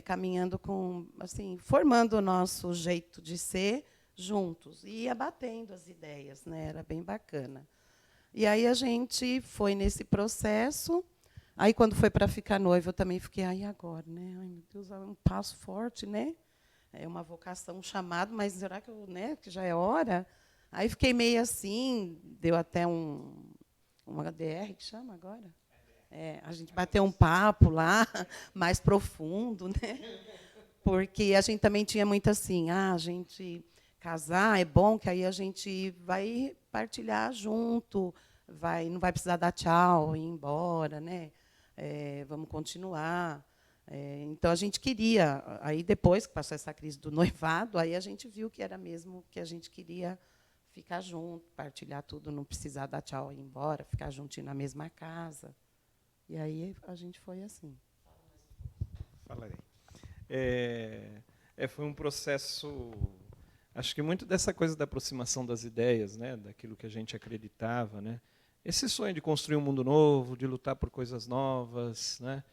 caminhando com, assim, formando o nosso jeito de ser juntos e ia batendo as ideias, né? Era bem bacana. E aí a gente foi nesse processo. Aí quando foi para ficar noivo, eu também fiquei, ai, agora, né? Ai, meu Deus, é um passo forte, né? É uma vocação, um chamado, mas será que, que já é hora? Aí fiquei meio assim, deu até uma ADR, que chama agora? A gente bateu um papo lá, mais profundo, né? Porque a gente também tinha muito assim, a gente casar é bom, que aí a gente vai partilhar junto, não vai precisar dar tchau, ir embora, né? Vamos continuar. Então, a gente queria, aí depois que passou essa crise do noivado, aí a gente viu que era mesmo que a gente queria ficar junto, partilhar tudo, não precisar dar tchau e ir embora, ficar juntinho na mesma casa. E aí a gente foi assim. Falarei. Foi um processo, acho que muito dessa coisa da aproximação das ideias, né, daquilo que a gente acreditava, né, esse sonho de construir um mundo novo, de lutar por coisas novas, né,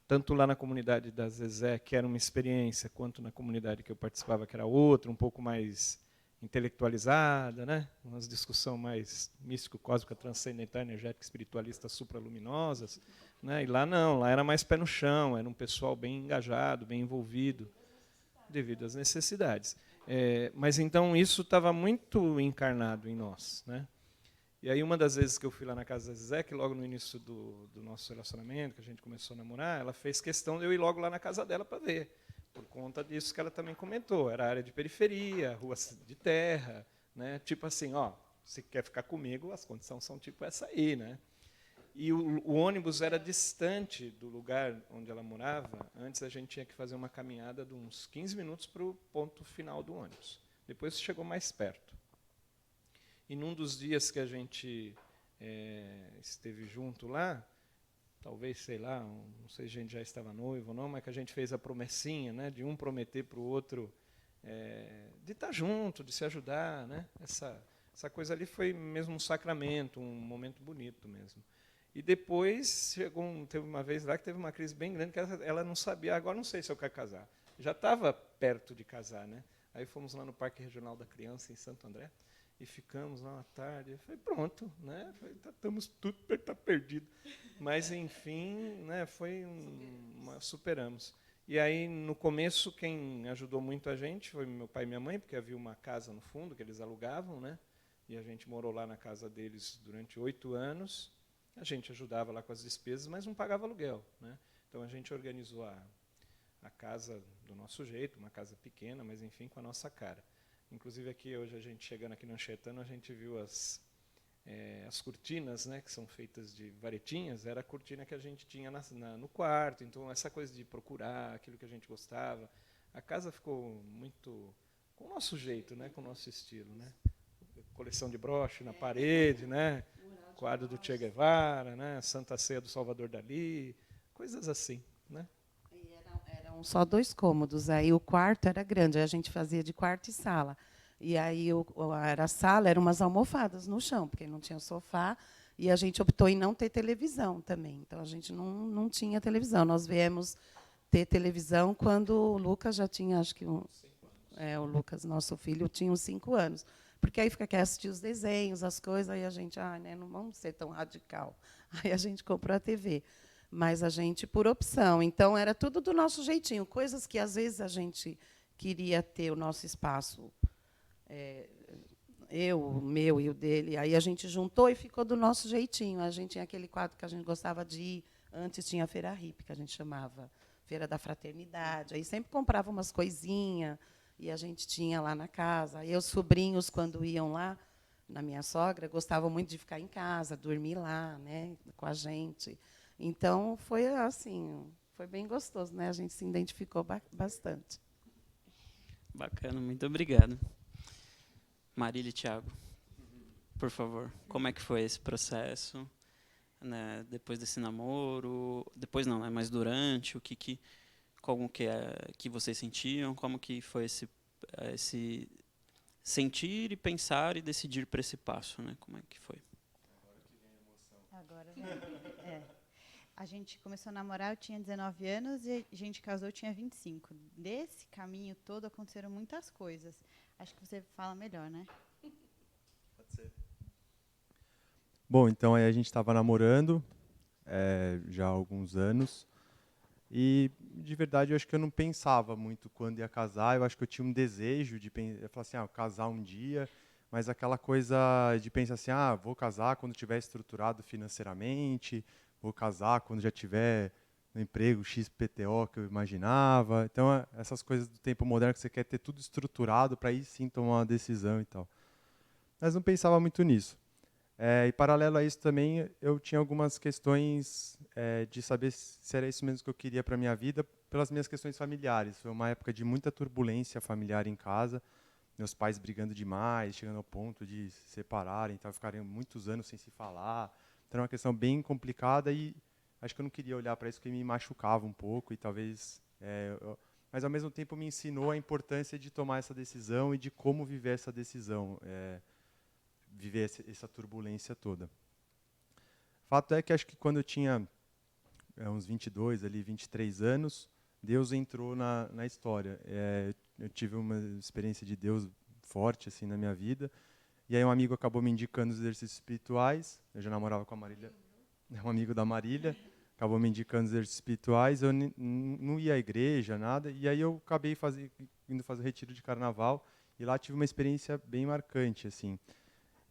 tanto lá na comunidade da Zezé, que era uma experiência, quanto na comunidade que eu participava, que era outra, um pouco mais intelectualizada, né, uma discussão mais místico-cósmica, transcendental, energética, espiritualista, supraluminosas, né, e lá não, lá era mais pé no chão, era um pessoal bem engajado, bem envolvido, devido às necessidades. Mas então isso estava muito encarnado em nós, né? E aí uma das vezes que eu fui lá na casa da Zezé, que logo no início do nosso relacionamento, que a gente começou a namorar, ela fez questão de eu ir logo lá na casa dela para ver, por conta disso que ela também comentou. Era área de periferia, rua de terra, né? Tipo assim, ó, se quer ficar comigo, as condições são tipo essa aí, né? E o ônibus era distante do lugar onde ela morava. Antes a gente tinha que fazer uma caminhada de uns 15 minutos para o ponto final do ônibus. Depois chegou mais perto. E num dos dias que a gente esteve junto lá, talvez, sei lá, não sei se a gente já estava noivo ou não, mas que a gente fez a promessinha, né, de um prometer para o outro de estar junto, de se ajudar, né? Essa coisa ali foi mesmo um sacramento, um momento bonito mesmo. E depois teve uma vez lá que teve uma crise bem grande, que ela não sabia, agora não sei se eu quero casar. Já estava perto de casar, né? Aí fomos lá no Parque Regional da Criança, em Santo André, e ficamos lá uma tarde. Falei, pronto, né? Estamos tudo tá perdido. Mas, enfim, né, superamos. E aí, no começo, quem ajudou muito a gente foi meu pai e minha mãe, porque havia uma casa no fundo que eles alugavam, né? E a gente morou lá na casa deles durante 8 anos. A gente ajudava lá com as despesas, mas não pagava aluguel, né? Então, a gente organizou a casa do nosso jeito, uma casa pequena, mas, enfim, com a nossa cara. Inclusive, aqui, hoje, a gente chegando aqui no Anchietano, a gente viu as cortinas, né, que são feitas de varetinhas, era a cortina que a gente tinha no quarto. Então, essa coisa de procurar aquilo que a gente gostava. A casa ficou muito com o nosso jeito, né, com o nosso estilo. Né? Coleção de broche na parede, né, quadro do Che Guevara, né, Santa Ceia do Salvador Dalí, coisas assim. Né? E eram só 2 cômodos, aí o quarto era grande, aí a gente fazia de quarto e sala. E aí a sala eram umas almofadas no chão, porque não tinha sofá, e a gente optou em não ter televisão também. Então, a gente não tinha televisão. Nós viemos ter televisão quando o Lucas já tinha, acho que o Lucas, nosso filho, tinha uns 5 anos. Porque aí fica quer assistir os desenhos, as coisas, aí a gente, né, não vamos ser tão radical. Aí a gente comprou a TV. Mas a gente, por opção. Então, era tudo do nosso jeitinho. Coisas que, às vezes, a gente queria ter o nosso espaço, o meu e o dele. Aí a gente juntou e ficou do nosso jeitinho. A gente tinha aquele quadro que a gente gostava de ir. Antes tinha a Feira Hippie, que a gente chamava Feira da Fraternidade. Aí sempre comprava umas coisinhas e a gente tinha lá na casa. Aí os sobrinhos, quando iam lá, na minha sogra, gostavam muito de ficar em casa, dormir lá, né, com a gente. Então, foi assim, foi bem gostoso, né? A gente se identificou bastante. Bacana, muito obrigado. Marília e Thiago, por favor, como é que foi esse processo, né, depois desse namoro? Depois não, né, mas durante, como que vocês sentiam? Como que foi esse sentir e pensar e decidir para esse passo, né? Como é que foi? Agora vem. A gente começou a namorar, eu tinha 19 anos e a gente casou, eu tinha 25. Desse caminho todo aconteceram muitas coisas. Acho que você fala melhor, né? Pode ser. Bom, então aí a gente estava namorando já há alguns anos. E, de verdade, eu acho que eu não pensava muito quando ia casar. Eu acho que eu tinha um desejo de eu falar assim, casar um dia. Mas aquela coisa de pensar assim, vou casar quando estiver estruturado financeiramente, vou casar quando já tiver no emprego XPTO que eu imaginava. Então, essas coisas do tempo moderno que você quer ter tudo estruturado para aí sim tomar uma decisão e tal. Mas não pensava muito nisso. E, paralelo a isso também, eu tinha algumas questões de saber se era isso mesmo que eu queria para a minha vida, pelas minhas questões familiares. Foi uma época de muita turbulência familiar em casa, meus pais brigando demais, chegando ao ponto de se separarem, então ficarem muitos anos sem se falar. Então, era uma questão bem complicada e acho que eu não queria olhar para isso porque me machucava um pouco e talvez... mas, ao mesmo tempo, me ensinou a importância de tomar essa decisão e de como viver essa decisão. Viver essa turbulência toda. Fato é que acho que quando eu tinha uns 22, 23 anos, Deus entrou na história. Eu tive uma experiência de Deus forte assim na minha vida. E aí um amigo acabou me indicando os exercícios espirituais. Eu já namorava com a Marília, um amigo da Marília, acabou me indicando os exercícios espirituais. Eu não ia à igreja, nada. E aí eu acabei indo fazer o retiro de carnaval. E lá tive uma experiência bem marcante, assim.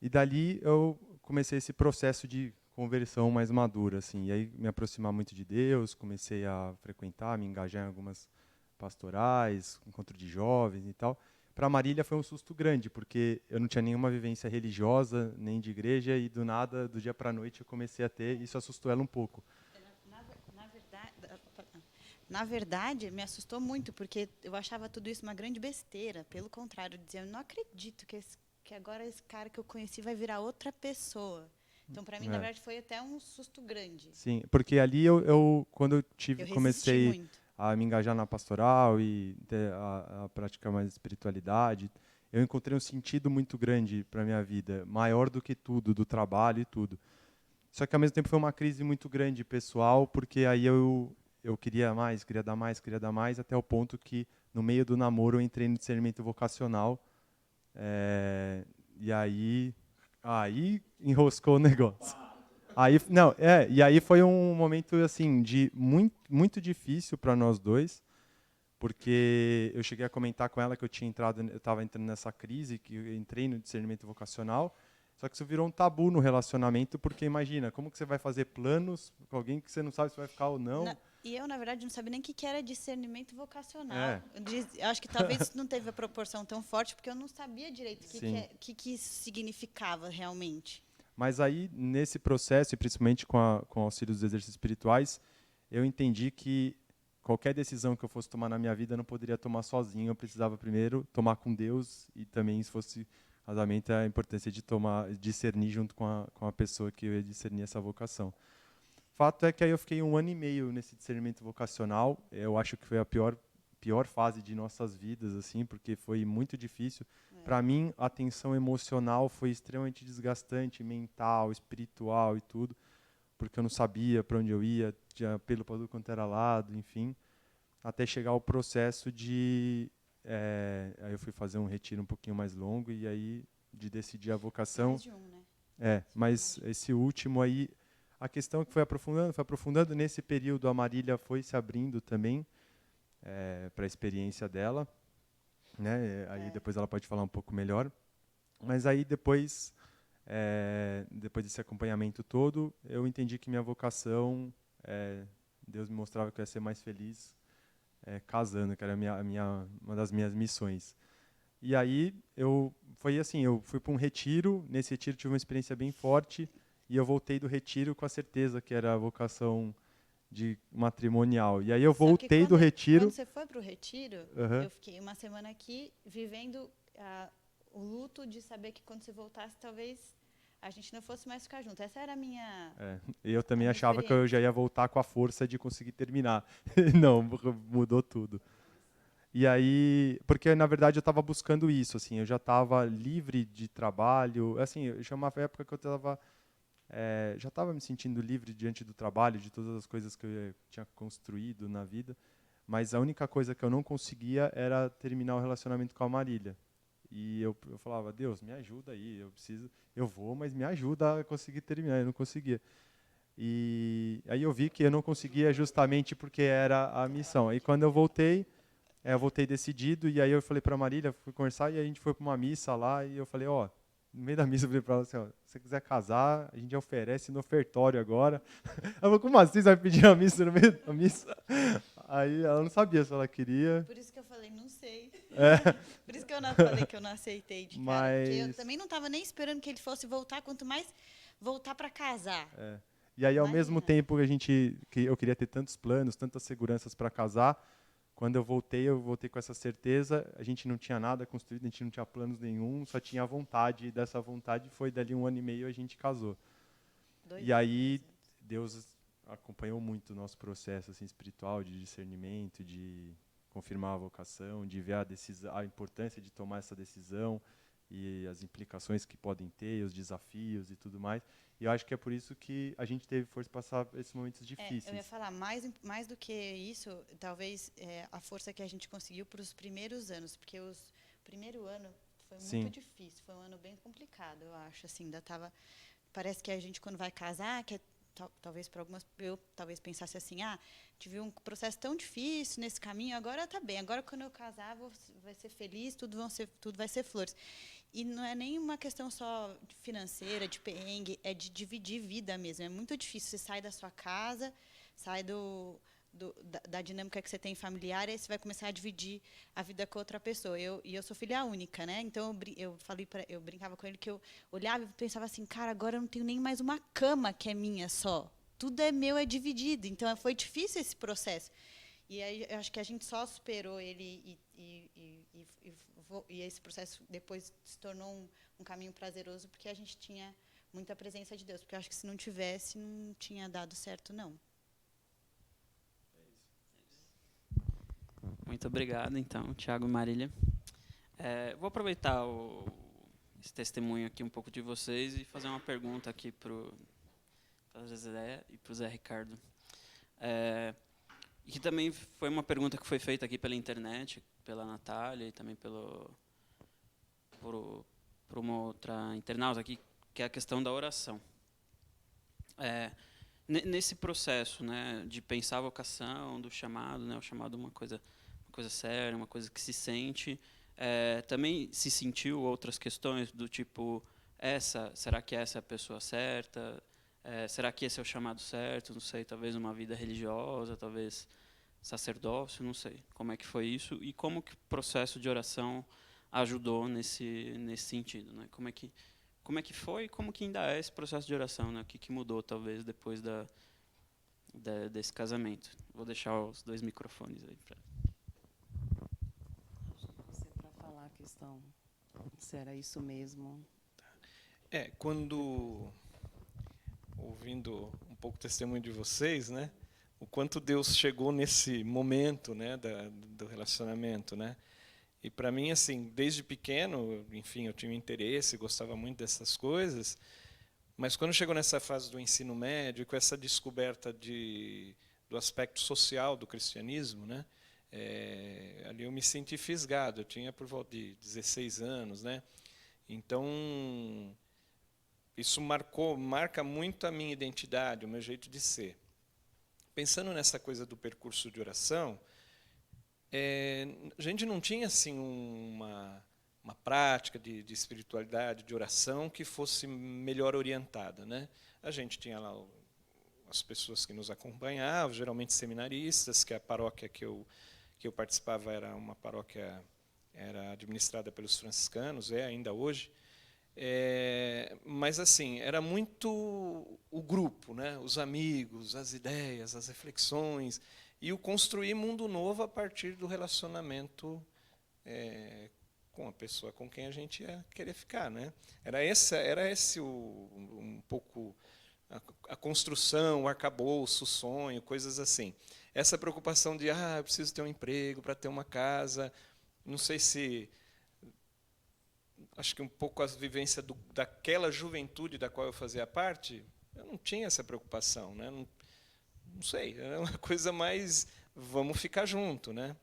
E dali eu comecei esse processo de conversão mais madura, assim. E aí me aproximar muito de Deus, comecei a frequentar, me engajar em algumas pastorais, encontro de jovens e tal. Para Marília foi um susto grande, porque eu não tinha nenhuma vivência religiosa, nem de igreja, e do nada, do dia para a noite, eu comecei a ter, e isso assustou ela um pouco. Na verdade, me assustou muito, porque eu achava tudo isso uma grande besteira. Pelo contrário, eu dizia, eu não acredito que agora esse cara que eu conheci vai virar outra pessoa. Então, para mim, na verdade, foi até um susto grande. Sim, porque ali quando eu Eu comecei resisti muito. a me engajar na pastoral e a praticar mais espiritualidade, eu encontrei um sentido muito grande para minha vida, maior do que tudo, do trabalho e tudo. Só que ao mesmo tempo foi uma crise muito grande pessoal, porque aí eu queria mais, queria dar mais, até o ponto que no meio do namoro eu entrei no discernimento vocacional, e aí enroscou o negócio. Aí, não, e aí foi um momento assim de muito difícil para nós dois, porque eu cheguei a comentar com ela que eu estava entrando nessa crise, que eu entrei no discernimento vocacional, só que isso virou um tabu no relacionamento, porque imagina, como que você vai fazer planos com alguém que você não sabe se vai ficar ou não? E eu, na verdade, não sabia nem o que era discernimento vocacional. É. Eu acho que talvez isso não teve a proporção tão forte, porque eu não sabia direito o que isso significava realmente. Mas aí, nesse processo, e principalmente com o auxílio dos exercícios espirituais, eu entendi que qualquer decisão que eu fosse tomar na minha vida eu não poderia tomar sozinho. Eu precisava primeiro tomar com Deus e também, se fosse casamento, a importância de discernir junto com a pessoa que eu ia discernir essa vocação. Fato é que aí eu fiquei 1 ano e meio nesse discernimento vocacional. Eu acho que foi a pior fase de nossas vidas, assim, porque foi muito difícil. Para mim, a tensão emocional foi extremamente desgastante, mental, espiritual e tudo, porque eu não sabia para onde eu ia, tinha apelo para tudo quanto era lado, enfim, até chegar ao processo de... aí eu fui fazer um retiro um pouquinho mais longo e aí de decidir a vocação. Mais de um, né? Mas esse último aí, a questão que foi aprofundando, nesse período a Marília foi se abrindo também para a experiência dela, né? Aí depois ela pode falar um pouco melhor. Mas aí depois desse acompanhamento todo, eu entendi que minha vocação, Deus me mostrava que eu ia ser mais feliz casando, que era uma das minhas missões. E aí eu fui para um retiro, nesse retiro tive uma experiência bem forte, e eu voltei do retiro com a certeza que era a vocação de matrimonial. E aí eu voltei do retiro... Quando você foi para o retiro, eu fiquei uma semana aqui vivendo o luto de saber que quando você voltasse, talvez a gente não fosse mais ficar junto. Essa era a minha... Eu também achava que eu já ia voltar com a força de conseguir terminar. Não, mudou tudo. E aí, porque na verdade eu estava buscando isso, assim, eu já estava livre de trabalho, assim, já uma época que eu já estava me sentindo livre diante do trabalho, de todas as coisas que eu tinha construído na vida, mas a única coisa que eu não conseguia era terminar o relacionamento com a Marília. E eu falava, Deus, me ajuda aí, eu vou, mas me ajuda a conseguir terminar, eu não conseguia. E aí eu vi que eu não conseguia justamente porque era a missão. Aí quando eu voltei decidido, e aí eu falei para a Marília, fui conversar, e a gente foi para uma missa lá, e eu falei, no meio da missa eu falei para ela assim, se você quiser casar, a gente oferece no ofertório agora. Ela falou, como assim você vai pedir a missa no meio da missa? Aí ela não sabia se ela queria. Por isso que eu falei, não sei. Por isso que eu não falei que eu não aceitei de cara. Porque eu também não estava nem esperando que ele fosse voltar, quanto mais voltar para casar. E aí, ao mesmo tempo que eu queria ter tantos planos, tantas seguranças para casar, quando eu voltei com essa certeza, a gente não tinha nada construído, a gente não tinha planos nenhum, só tinha a vontade, e dessa vontade foi dali 1 ano e meio a gente casou. E aí, Deus acompanhou muito o nosso processo assim, espiritual, de discernimento, de confirmar a vocação, de ver a importância de tomar essa decisão e as implicações que podem ter, os desafios e tudo mais. E eu acho que é por isso que a gente teve força para passar esses momentos difíceis. Eu ia falar, mais do que isso, talvez a força que a gente conseguiu para os primeiros anos, porque o primeiro ano foi muito difícil, foi um ano bem complicado, eu acho. Assim, ainda parece que a gente, quando vai casar, talvez para algumas, eu talvez pensasse assim, tive um processo tão difícil nesse caminho, agora está bem, agora quando eu casar vai ser feliz, tudo vai ser flores. E não é nem uma questão só financeira, de perrengue, é de dividir vida mesmo. É muito difícil. Você sai da sua casa, sai da dinâmica que você tem familiar, e aí você vai começar a dividir a vida com outra pessoa. Eu sou filha única, né? Então eu brincava com ele que eu olhava e pensava assim, cara, agora eu não tenho nem mais uma cama que é minha só. Tudo é meu, é dividido. Então foi difícil esse processo. E aí eu acho que a gente só superou ele e esse processo depois se tornou um caminho prazeroso porque a gente tinha muita presença de Deus, porque eu acho que se não tivesse, não tinha dado certo, não. Muito obrigado, então, Tiago e Marília. Vou aproveitar esse testemunho aqui um pouco de vocês e fazer uma pergunta aqui para o Zé e para o Zé Ricardo. E que também foi uma pergunta que foi feita aqui pela internet, pela Natália e também por uma outra internauta aqui, que é a questão da oração. Nesse processo, né, de pensar a vocação, do chamado, né, o chamado é uma coisa séria, uma coisa que se sente, também se sentiu outras questões do tipo, será que essa é a pessoa certa? Será que esse é o chamado certo? Não sei, talvez uma vida religiosa, talvez sacerdócio, não sei. Como é que foi isso e como que o processo de oração ajudou nesse sentido, né? Como é que foi e como que ainda é esse processo de oração, né? O que mudou, talvez, depois desse casamento? Vou deixar os 2 microfones aí. Você para falar a questão, se era isso mesmo. Quando, ouvindo um pouco o testemunho de vocês, né, o quanto Deus chegou nesse momento, né, do relacionamento, né? E para mim, assim, desde pequeno, enfim, eu tinha um interesse, gostava muito dessas coisas, mas quando chegou nessa fase do ensino médio, com essa descoberta do aspecto social do cristianismo, né, ali eu me senti fisgado. Eu tinha por volta de 16 anos, né? Então, isso marca muito a minha identidade, o meu jeito de ser. Pensando nessa coisa do percurso de oração, a gente não tinha assim uma prática de espiritualidade, de oração que fosse melhor orientada, né? A gente tinha lá as pessoas que nos acompanhavam, geralmente seminaristas, que a paróquia que eu participava era uma paróquia administrada pelos franciscanos, ainda hoje. Mas assim, era muito o grupo, né? Os amigos, as ideias, as reflexões, e o construir mundo novo a partir do relacionamento com a pessoa com quem a gente ia querer ficar, né? Era esse um pouco a construção, o arcabouço, o sonho, coisas assim. Essa preocupação de eu preciso ter um emprego para ter uma casa, não sei se acho que um pouco a vivência daquela juventude da qual eu fazia parte, eu não tinha essa preocupação, né? Não sei, era uma coisa mais, vamos ficar junto, né?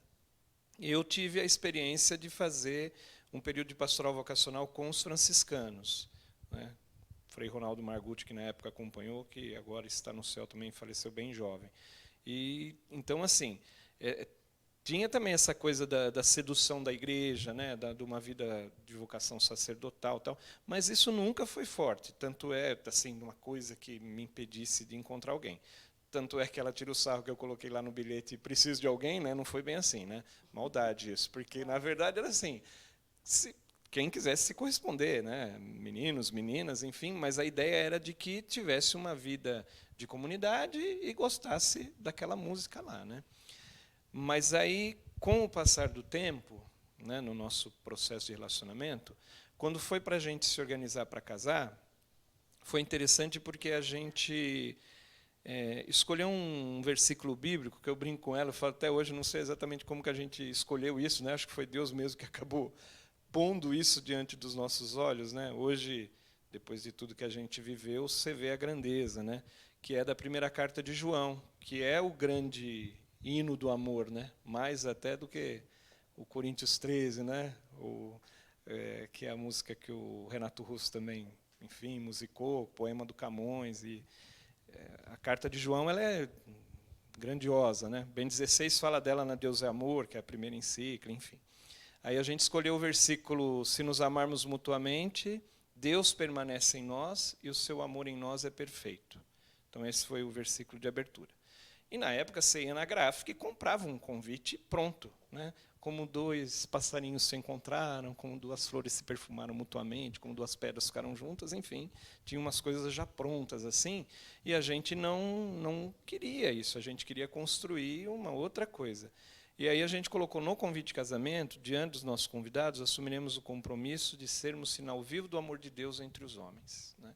Eu tive a experiência de fazer um período de pastoral vocacional com os franciscanos, né? Frei Ronaldo Margutti, que na época acompanhou, que agora está no céu também, faleceu bem jovem. E então, assim, tinha também essa coisa da sedução da igreja, né, de uma vida de vocação sacerdotal, tal, mas isso nunca foi forte. Tanto assim, uma coisa que me impedisse de encontrar alguém. Tanto é que ela tira o sarro que eu coloquei lá no bilhete, preciso de alguém, né? Não foi bem assim, né? Maldade isso, porque na verdade era assim, quem quisesse se corresponder, né? Meninos, meninas, enfim, mas a ideia era de que tivesse uma vida de comunidade e gostasse daquela música lá, né? Mas aí, com o passar do tempo, né, no nosso processo de relacionamento, quando foi para a gente se organizar para casar, foi interessante porque a gente escolheu um versículo bíblico, que eu brinco com ela, eu falo até hoje, não sei exatamente como que a gente escolheu isso, né? Acho que foi Deus mesmo que acabou pondo isso diante dos nossos olhos, né? Hoje, depois de tudo que a gente viveu, você vê a grandeza, né? Que é da primeira carta de João, que é o grande hino do amor, né? Mais até do que o Coríntios 13, né? Que é a música que o Renato Russo também, enfim, musicou, o poema do Camões. E a carta de João ela é grandiosa, né? Bem 16 fala dela na Deus é Amor, que é a primeira encíclica, enfim. Aí a gente escolheu o versículo: se nos amarmos mutuamente, Deus permanece em nós e o seu amor em nós é perfeito. Então esse foi o versículo de abertura. E na época você ia na gráfica e comprava um convite pronto, né? Como 2 passarinhos se encontraram, como 2 flores se perfumaram mutuamente, como 2 pedras ficaram juntas, enfim, tinha umas coisas já prontas assim, e a gente não queria isso, a gente queria construir uma outra coisa. E aí a gente colocou no convite de casamento, diante dos nossos convidados, assumiremos o compromisso de sermos sinal vivo do amor de Deus entre os homens, né?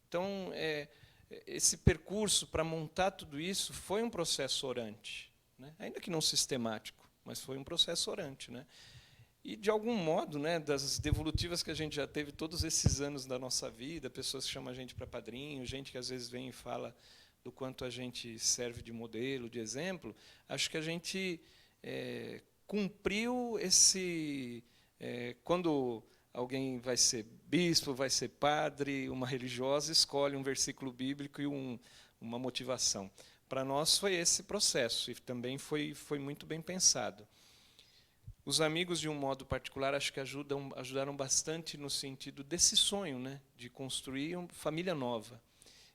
Então, esse percurso para montar tudo isso foi um processo orante, né? Ainda que não sistemático, mas foi um processo orante, né? E, de algum modo, né, das devolutivas que a gente já teve todos esses anos da nossa vida, pessoas que chamam a gente para padrinho, gente que às vezes vem e fala do quanto a gente serve de modelo, de exemplo, acho que a gente cumpriu esse... quando alguém vai ser bispo, vai ser padre, uma religiosa, escolhe um versículo bíblico e uma motivação. Para nós foi esse processo, e também foi muito bem pensado. Os amigos, de um modo particular, acho que ajudaram bastante no sentido desse sonho, né, de construir uma família nova.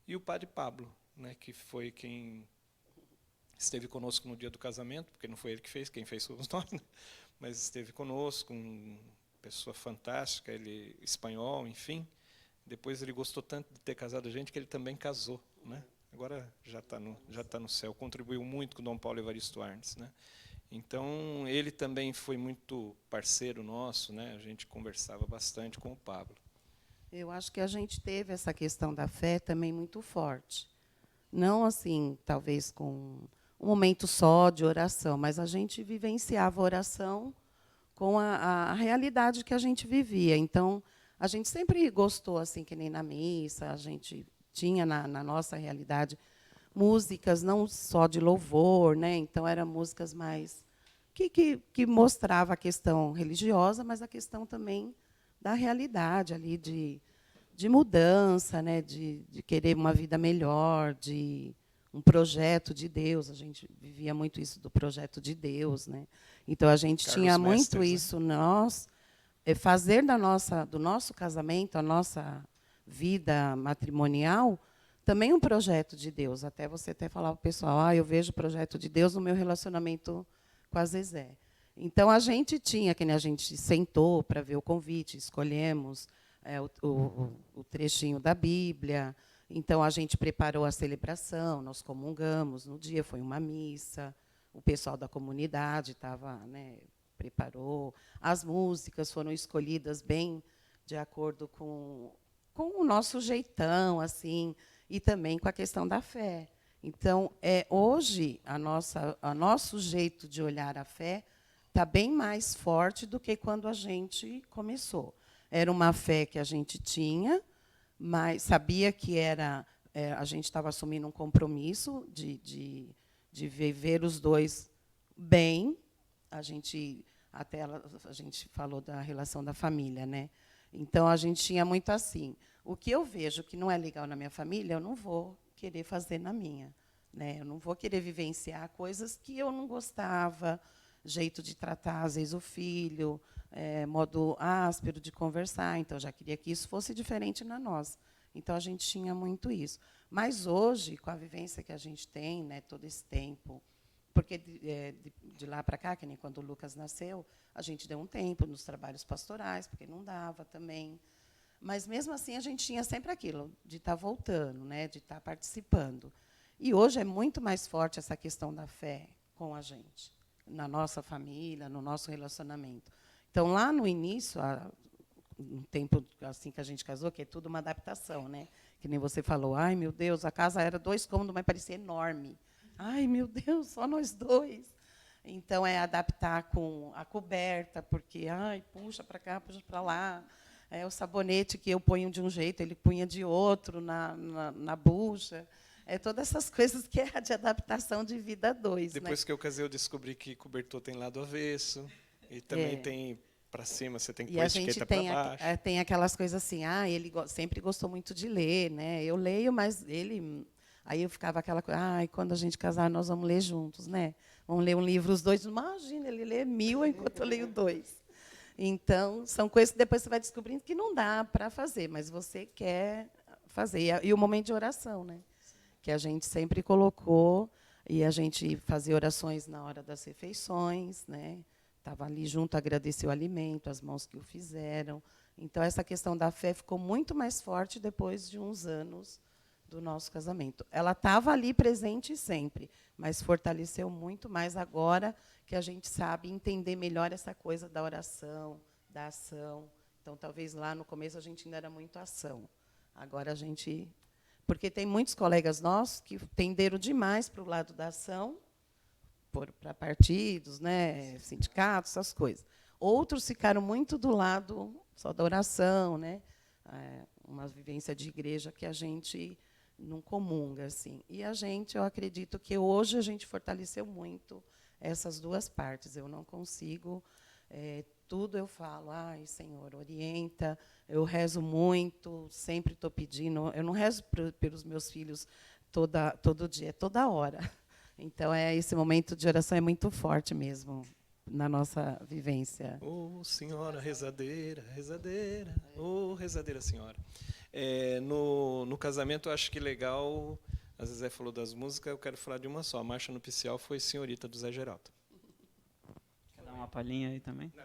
E o padre Pablo, né, que foi quem esteve conosco no dia do casamento, porque não foi ele que fez, quem fez fomos nós, né, mas esteve conosco, uma pessoa fantástica, ele espanhol, enfim. Depois ele gostou tanto de ter casado a gente que ele também casou, né? Agora já está no céu, contribuiu muito com o Dom Paulo Evaristo Arnes, né? Então, ele também foi muito parceiro nosso, né? A gente conversava bastante com o Pablo. Eu acho que a gente teve essa questão da fé também muito forte. Não assim, talvez com um momento só de oração, mas a gente vivenciava a oração com a realidade que a gente vivia. Então, a gente sempre gostou, assim, que nem na missa, a gente tinha na nossa realidade músicas não só de louvor, né? Então, eram músicas mais que mostrava a questão religiosa, mas a questão também da realidade ali de mudança, né? De querer uma vida melhor, de um projeto de Deus. A gente vivia muito isso do projeto de Deus, né? Então a gente Carlos tinha Mesters, muito isso, nós fazer do nosso casamento, a nossa vida matrimonial, também um projeto de Deus. Até você até falar para o pessoal, eu vejo o projeto de Deus no meu relacionamento com a Zezé. Então a gente tinha, que nem a gente sentou para ver o convite, escolhemos o trechinho da Bíblia. Então a gente preparou a celebração, nós comungamos no dia, foi uma missa, o pessoal da comunidade estava, né, preparou, as músicas foram escolhidas bem de acordo com o nosso jeitão, assim, e também com a questão da fé. Então, hoje, nosso jeito de olhar a fé está bem mais forte do que quando a gente começou. Era uma fé que a gente tinha, mas sabia que a gente estava assumindo um compromisso de viver os dois bem. A gente falou da relação da família, né? Então a gente tinha muito assim. O que eu vejo que não é legal na minha família, eu não vou querer fazer na minha, né? Eu não vou querer vivenciar coisas que eu não gostava, jeito de tratar às vezes o filho, modo áspero de conversar. Então já queria que isso fosse diferente na nossa. Então a gente tinha muito isso. Mas hoje, com a vivência que a gente tem, né, todo esse tempo, porque de lá para cá, que nem quando o Lucas nasceu, a gente deu um tempo nos trabalhos pastorais, porque não dava também. Mas, mesmo assim, a gente tinha sempre aquilo, de estar voltando, né, de estar participando. E hoje é muito mais forte essa questão da fé com a gente, na nossa família, no nosso relacionamento. Então, lá no início, um tempo assim que a gente casou, que é tudo uma adaptação, né? Que nem você falou, ai, meu Deus, a casa era 2 cômodos, mas parecia enorme. Ai, meu Deus, só nós 2. Então, é adaptar com a coberta, porque, ai, puxa para cá, puxa para lá. O sabonete que eu ponho de um jeito, ele punha de outro na bucha. Todas essas coisas que é de adaptação de vida a 2. Depois, né? que eu casei, eu descobri que cobertor tem lado avesso, e também tem para cima, você tem que pôr a etiqueta para baixo. Tem aquelas coisas assim, ele sempre gostou muito de ler, né? Eu leio, mas ele... Aí eu ficava aquela coisa, quando a gente casar, nós vamos ler juntos, né? Vamos ler um livro, os 2. Imagina, ele lê 1000 enquanto eu leio 2. Então, são coisas que depois você vai descobrindo que não dá para fazer, mas você quer fazer. E o momento de oração, né? Que a gente sempre colocou, e a gente fazia orações na hora das refeições, né? Estava ali junto, agradecer o alimento, as mãos que o fizeram. Então, essa questão da fé ficou muito mais forte depois de uns anos do nosso casamento. Ela estava ali presente sempre, mas fortaleceu muito mais agora que a gente sabe entender melhor essa coisa da oração, da ação. Então, talvez lá no começo a gente ainda era muito ação. Agora a gente Porque tem muitos colegas nossos que tenderam demais para o lado da ação, para partidos, né, sindicatos, essas coisas. Outros ficaram muito do lado só da oração, né, uma vivência de igreja que a gente não comunga, assim. E a gente, eu acredito que hoje a gente fortaleceu muito essas duas partes. Eu não consigo, tudo eu falo, ai, Senhor, orienta. Eu rezo muito, sempre estou pedindo. Eu não rezo pelos meus filhos todo dia, toda hora. Então, esse momento de oração é muito forte mesmo na nossa vivência. Ô, senhora rezadeira, rezadeira, ô, rezadeira senhora. No casamento, eu acho que legal, a Zezé falou das músicas, eu quero falar de uma só. A marcha nupcial foi Senhorita, do Zé Geraldo. Quer dar uma palhinha aí também? Não,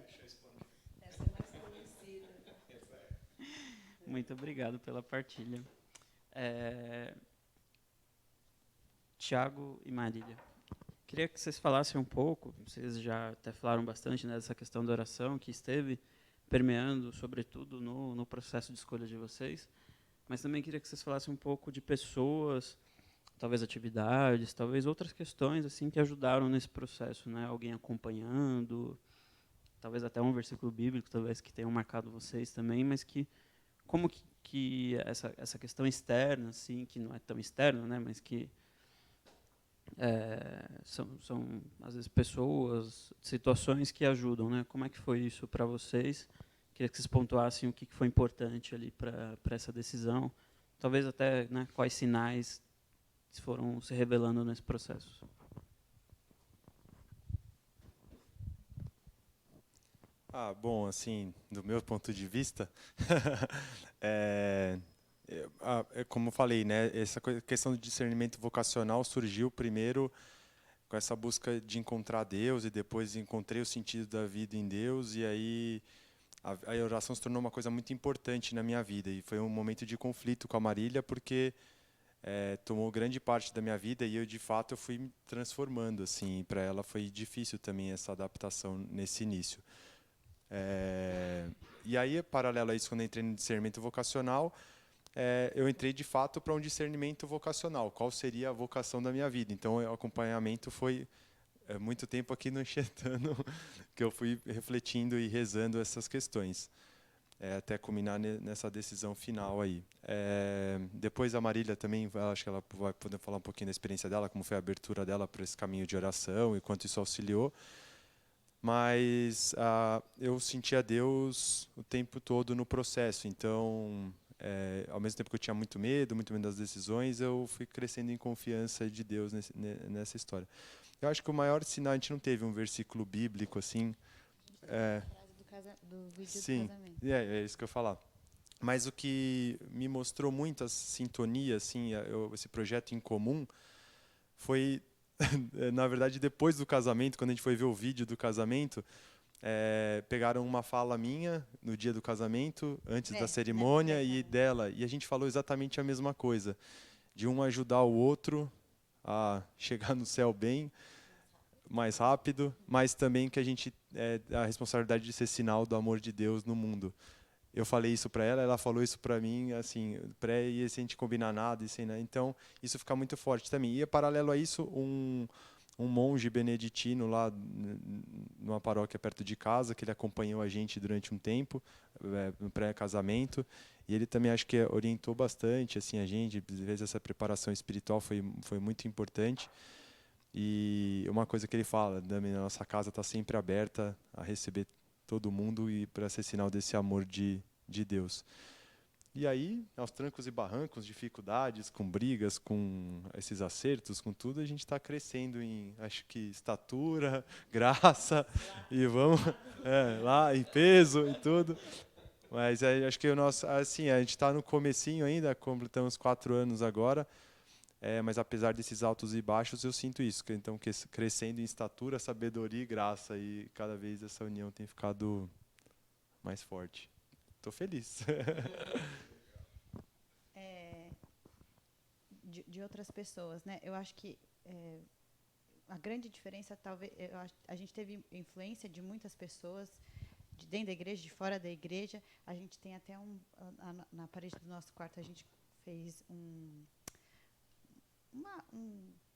deixa eu explanar. Essa é mais conhecida. Muito obrigado pela partilha. Tiago e Marília, queria que vocês falassem um pouco, vocês já até falaram bastante, né, dessa questão da oração, que esteve permeando, sobretudo, no processo de escolha de vocês, mas também queria que vocês falassem um pouco de pessoas, talvez atividades, talvez outras questões assim que ajudaram nesse processo, né, alguém acompanhando, talvez até um versículo bíblico, talvez que tenham marcado vocês também, mas que como que essa questão externa, assim, que não é tão externa, né, mas que são às vezes pessoas, situações que ajudam, né? Como é que foi isso para vocês? Queria que vocês pontuassem o que foi importante ali para essa decisão, talvez até, né, quais sinais foram se revelando nesse processo. Bom, assim, do meu ponto de vista, como eu falei, né, essa questão do discernimento vocacional surgiu primeiro com essa busca de encontrar Deus, e depois encontrei o sentido da vida em Deus, e aí a oração se tornou uma coisa muito importante na minha vida, e foi um momento de conflito com a Marília, porque tomou grande parte da minha vida, e eu de fato eu fui me transformando, assim, para ela foi difícil também essa adaptação nesse início. E aí, paralelo a isso, quando eu entrei no discernimento vocacional, eu entrei de fato para um discernimento vocacional, qual seria a vocação da minha vida. Então, o acompanhamento foi muito tempo aqui no Anchietano, que eu fui refletindo e rezando essas questões, até culminar nessa decisão final aí. Depois a Marília também, acho que ela vai poder falar um pouquinho da experiência dela, como foi a abertura dela para esse caminho de oração e quanto isso auxiliou. Mas eu sentia Deus o tempo todo no processo. Então, ao mesmo tempo que eu tinha muito medo das decisões, eu fui crescendo em confiança de Deus nessa história. Eu acho que o maior sinal, a gente não teve um versículo bíblico assim. Do vídeo Sim, do casamento. é isso que eu ia falar. Mas o que me mostrou muita sintonia, assim, esse projeto em comum, foi, na verdade, depois do casamento, quando a gente foi ver o vídeo do casamento, pegaram uma fala minha no dia do casamento, antes da cerimônia, e dela. E a gente falou exatamente a mesma coisa, de um ajudar o outro a chegar no céu bem, mais rápido, mas também que a gente a responsabilidade de ser sinal do amor de Deus no mundo. Eu falei isso para ela, ela falou isso para mim, assim, e sem a gente combinar nada, assim, né? Então, isso fica muito forte também. E, paralelo a isso, um monge beneditino lá numa paróquia perto de casa, que ele acompanhou a gente durante um tempo, no pré-casamento, e ele também acho que orientou bastante assim, a gente, às vezes essa preparação espiritual foi muito importante. E uma coisa que ele fala, a nossa casa está sempre aberta a receber todo mundo e para ser sinal desse amor de Deus. E aí, aos trancos e barrancos, dificuldades, com brigas, com esses acertos, com tudo, a gente está crescendo em, acho que, estatura, graça, e vamos lá em peso e tudo. Mas acho que assim, a gente está no comecinho ainda, completamos 4 anos agora, mas apesar desses altos e baixos, eu sinto isso. Então, crescendo em estatura, sabedoria e graça, e cada vez essa união tem ficado mais forte. Estou feliz. De outras pessoas, né? Eu acho que a grande diferença, talvez, a gente teve influência de muitas pessoas, de dentro da igreja, de fora da igreja. A gente tem até na parede do nosso quarto, a gente fez um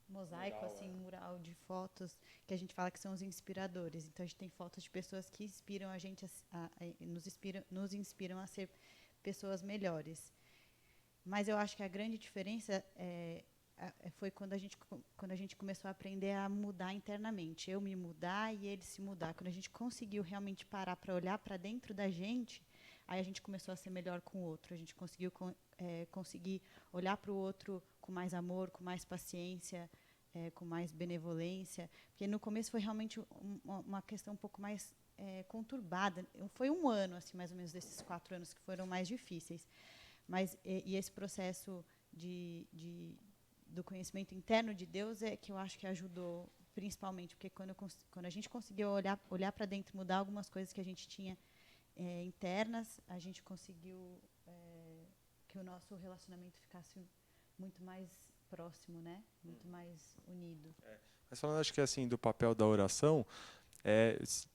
mosaico, Mural, assim, um mural de fotos que a gente fala que são os inspiradores. Então, a gente tem fotos de pessoas que inspiram a gente, nos inspiram a ser pessoas melhores. Mas eu acho que a grande diferença foi quando a gente começou a aprender a mudar internamente. Eu me mudar e ele se mudar. Quando a gente conseguiu realmente parar para olhar para dentro da gente, aí a gente começou a ser melhor com o outro. A gente conseguiu conseguir olhar para o outro com mais amor, com mais paciência, com mais benevolência. Porque no começo foi realmente uma questão um pouco mais conturbada. Foi um ano, assim, mais ou menos, desses 4 anos que foram mais difíceis. Mas e esse processo do conhecimento interno de Deus é que eu acho que ajudou principalmente, porque quando a gente conseguiu olhar para dentro e mudar algumas coisas que a gente tinha internas, a gente conseguiu que o nosso relacionamento ficasse muito mais próximo, né? Muito mais unido. Mas falando, acho que assim, do papel da oração,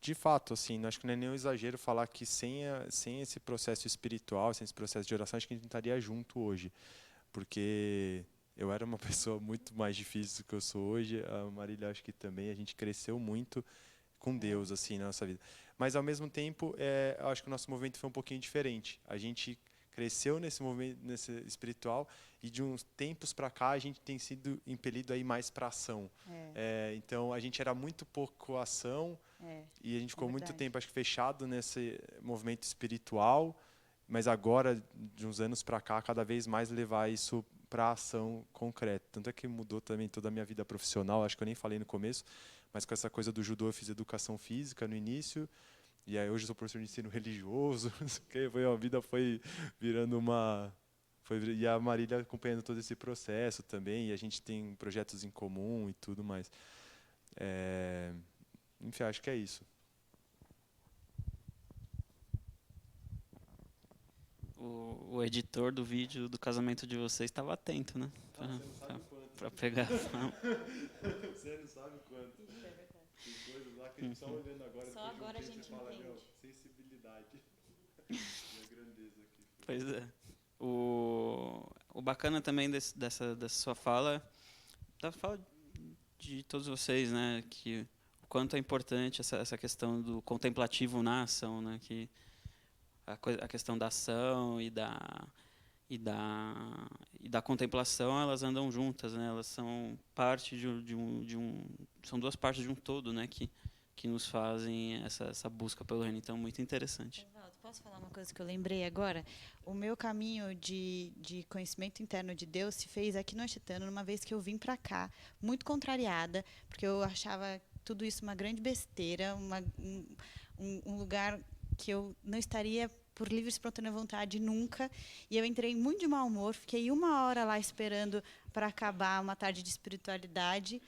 de fato, assim, acho que não é nenhum exagero falar que sem esse processo espiritual, sem esse processo de oração, acho que a gente não estaria junto hoje. Porque eu era uma pessoa muito mais difícil do que eu sou hoje. A Marília, acho que também, a gente cresceu muito com Deus, assim, na nossa vida. Mas, ao mesmo tempo, eu acho que o nosso movimento foi um pouquinho diferente. A gente cresceu nesse movimento espiritual e de uns tempos para cá a gente tem sido impelido a ir mais para ação. Então a gente era muito pouco ação e a gente ficou muito tempo, acho que, fechado nesse movimento espiritual, mas agora, de uns anos para cá, cada vez mais levar isso para ação concreta. Tanto é que mudou também toda a minha vida profissional, acho que eu nem falei no começo, mas com essa coisa do judô eu fiz educação física no início. E aí hoje eu sou professor de ensino religioso, a vida foi virando e a Marília acompanhando todo esse processo também, e a gente tem projetos em comum e tudo mais. Enfim, acho que é isso. O editor do vídeo do casamento de vocês estava atento, né? Para pegar. Você não sabe quanto. Isso é verdade. Tem coisas lá que a gente só olhando agora, Só agora a gente fala, entende. Sensibilidade e a grandeza aqui. Pois é. O bacana também dessa sua fala, da fala de todos vocês, né, que o quanto é importante essa questão do contemplativo na ação, né, que a questão da ação e da contemplação, elas andam juntas, né, elas são parte são duas partes de um todo, né, que nos fazem essa busca pelo reino. Então, muito interessante. Osvaldo, posso falar uma coisa que eu lembrei agora? O meu caminho de conhecimento interno de Deus se fez aqui no Anchietano, numa vez que eu vim para cá, muito contrariada, porque eu achava tudo isso uma grande besteira, um lugar que eu não estaria por livre e espontânea vontade nunca. E eu entrei muito de mau humor, fiquei 1 hora lá esperando para acabar uma tarde de espiritualidade,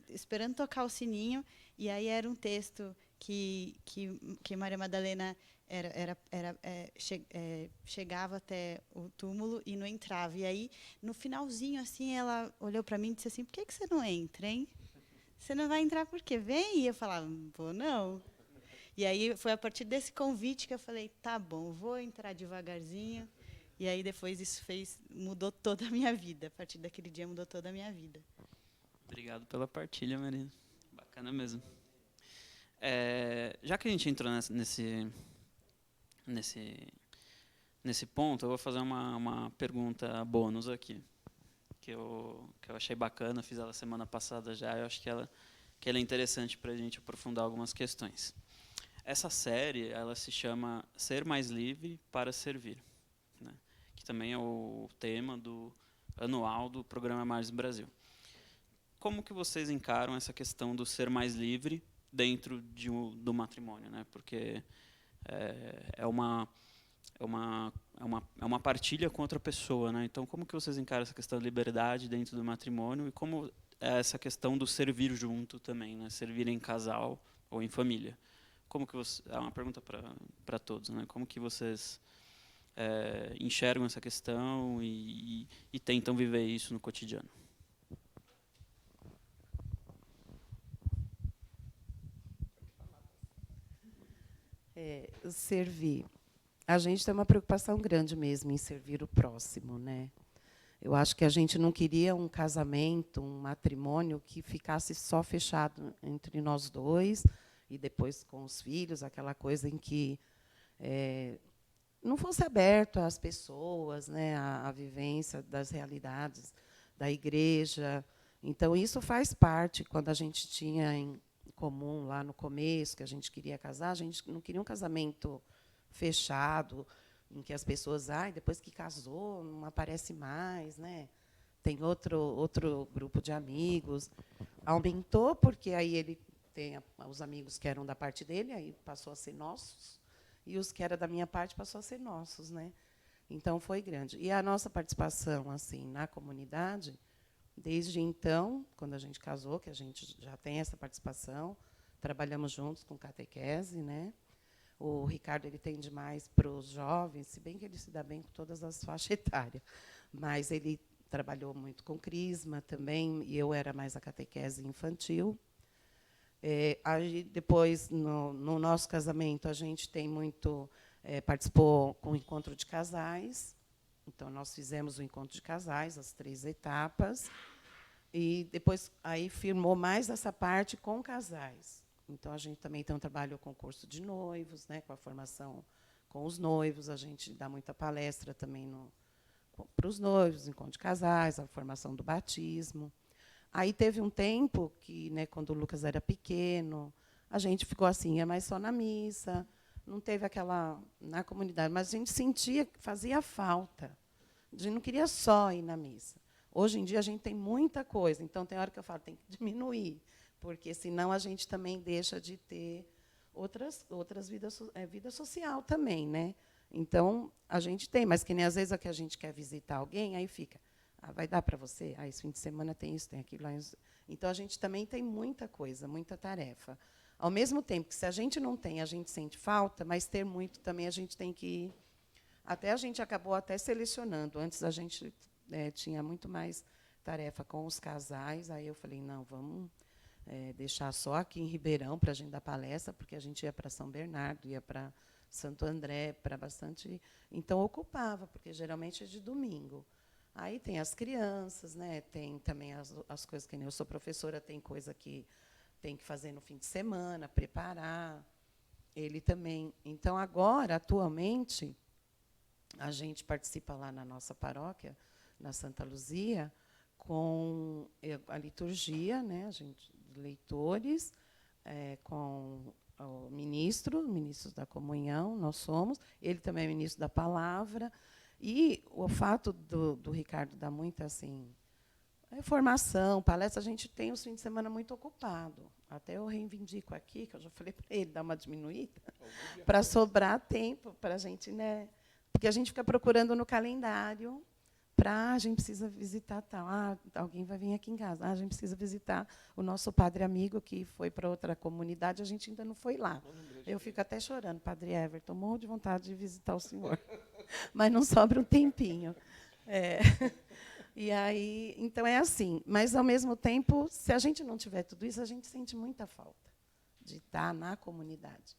esperando tocar o sininho. E aí era um texto que Maria Madalena chegava até o túmulo e não entrava. E aí, no finalzinho, assim, ela olhou para mim e disse assim: por que você não entra, hein? Você não vai entrar por quê? Vem. E eu falava: vou não. E aí foi a partir desse convite que eu falei: tá bom, vou entrar devagarzinho. E aí depois isso mudou toda a minha vida. A partir daquele dia mudou toda a minha vida. Obrigado pela partilha, Marina. Bacana mesmo. Já que a gente entrou nesse ponto, eu vou fazer uma pergunta bônus aqui, que eu achei bacana, fiz ela semana passada já, eu acho que ela é interessante para a gente aprofundar algumas questões. Essa série, ela se chama Ser Mais Livre para Servir, né? Que também é o tema anual do programa Mais Brasil. Como que vocês encaram essa questão do ser mais livre dentro do matrimônio, né? Porque é uma partilha com outra pessoa, né? Então, como que vocês encaram essa questão da liberdade dentro do matrimônio e como é essa questão do servir junto também, né? Servir em casal ou em família? Como que é uma pergunta para todos, né? Como que vocês enxergam essa questão e tentam viver isso no cotidiano? Servir. A gente tem uma preocupação grande mesmo em servir o próximo, né? Eu acho que a gente não queria um casamento, um matrimônio que ficasse só fechado entre nós dois e depois com os filhos, aquela coisa em que não fosse aberto às pessoas, né, à vivência das realidades da igreja. Então, isso faz parte, quando a gente tinha em comum lá no começo, que a gente queria casar, a gente não queria um casamento fechado, em que as pessoas, depois que casou, não aparece mais, né? Tem outro grupo de amigos. Aumentou, porque aí ele tem os amigos que eram da parte dele, aí passou a ser nossos, e os que eram da minha parte passou a ser nossos, né? Então, foi grande. E a nossa participação assim na comunidade, desde então, quando a gente casou, que a gente já tem essa participação, trabalhamos juntos com catequese, né? O Ricardo ele tende mais para os jovens, se bem que ele se dá bem com todas as faixas etárias, mas ele trabalhou muito com crisma também, e eu era mais a catequese infantil. Aí, depois, no nosso casamento, a gente tem muito participou com o encontro de casais. Então, nós fizemos o encontro de casais, as 3 etapas, e depois aí firmou mais essa parte com casais. Então, a gente também tem um trabalho com o curso de noivos, né, com a formação com os noivos. A gente dá muita palestra também para os noivos, encontro de casais, a formação do batismo. Aí teve um tempo que, né, quando o Lucas era pequeno, a gente ficou assim, mas só na missa, não teve aquela na comunidade, mas a gente sentia que fazia falta. A gente não queria só ir na missa. Hoje em dia a gente tem muita coisa, então tem hora que eu falo, tem que diminuir, porque senão a gente também deixa de ter outras vidas, vida social também, né? Então a gente tem, mas que nem às vezes é que a gente quer visitar alguém, aí fica, vai dar para você? Esse fim de semana tem isso, tem aquilo. Então, a gente também tem muita coisa, muita tarefa. Ao mesmo tempo que, se a gente não tem, a gente sente falta, mas ter muito também a gente tem que ir. Até a gente acabou até selecionando. Antes, a gente tinha muito mais tarefa com os casais. Aí eu falei, não, vamos deixar só aqui em Ribeirão para a gente dar palestra, porque a gente ia para São Bernardo, ia para Santo André, para bastante. Então, ocupava, porque geralmente é de domingo. Aí tem as crianças, né? Tem também as coisas que nem eu sou professora, tem coisa que tem que fazer no fim de semana, preparar. Ele também. Então, agora, atualmente, a gente participa lá na nossa paróquia, na Santa Luzia, com a liturgia, né? A gente, leitores, com o ministros da comunhão, nós somos. Ele também é ministro da palavra. E o fato do Ricardo dar muita assim, formação, palestra, a gente tem os fins de semana muito ocupado. Até eu reivindico aqui, que eu já falei para ele dar uma diminuída, para sobrar tempo para a gente, né? Porque a gente fica procurando no calendário a gente precisa visitar tal. Alguém vai vir aqui em casa. A gente precisa visitar o nosso padre amigo que foi para outra comunidade, a gente ainda não foi lá. Eu fico até chorando, Padre Everton, morro de vontade de visitar o senhor. Mas não sobra um tempinho. E aí, então é assim. Mas, ao mesmo tempo, se a gente não tiver tudo isso, a gente sente muita falta de estar na comunidade.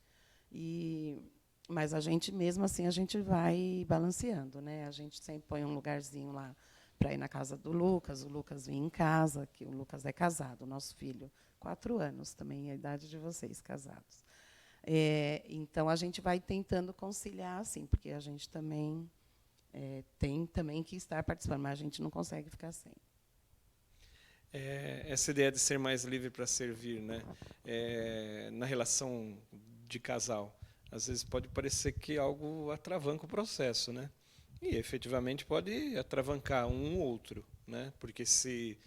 Mas a gente, mesmo assim, a gente vai balanceando, né? A gente sempre põe um lugarzinho lá para ir na casa do Lucas, o Lucas vem em casa, que o Lucas é casado, o nosso filho, 4 anos também, a idade de vocês, casados. Então, a gente vai tentando conciliar, assim, porque a gente também tem também que estar participando, mas a gente não consegue ficar sem. Essa ideia de ser mais livre para servir, né? Na relação de casal, às vezes pode parecer que algo atravanca o processo, né? E, efetivamente, pode atravancar um ou outro, né? Porque se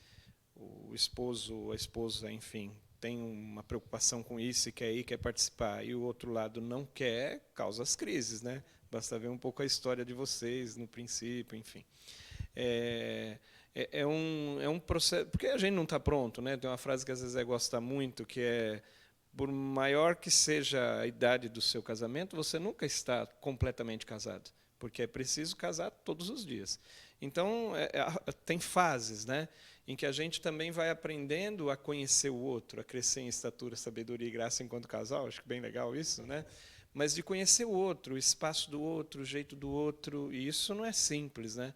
o esposo ou a esposa, enfim, tem uma preocupação com isso e quer ir, quer participar, e o outro lado não quer, causa as crises, né? Basta ver um pouco a história de vocês no princípio, enfim. É um processo, porque a gente não está pronto, né? Tem uma frase que às vezes gosta muito, que é: por maior que seja a idade do seu casamento, você nunca está completamente casado, porque é preciso casar todos os dias. Então, tem fases, né, em que a gente também vai aprendendo a conhecer o outro, a crescer em estatura, sabedoria e graça enquanto casal. Acho que bem legal isso, né? Mas de conhecer o outro, o espaço do outro, o jeito do outro, e isso não é simples, né?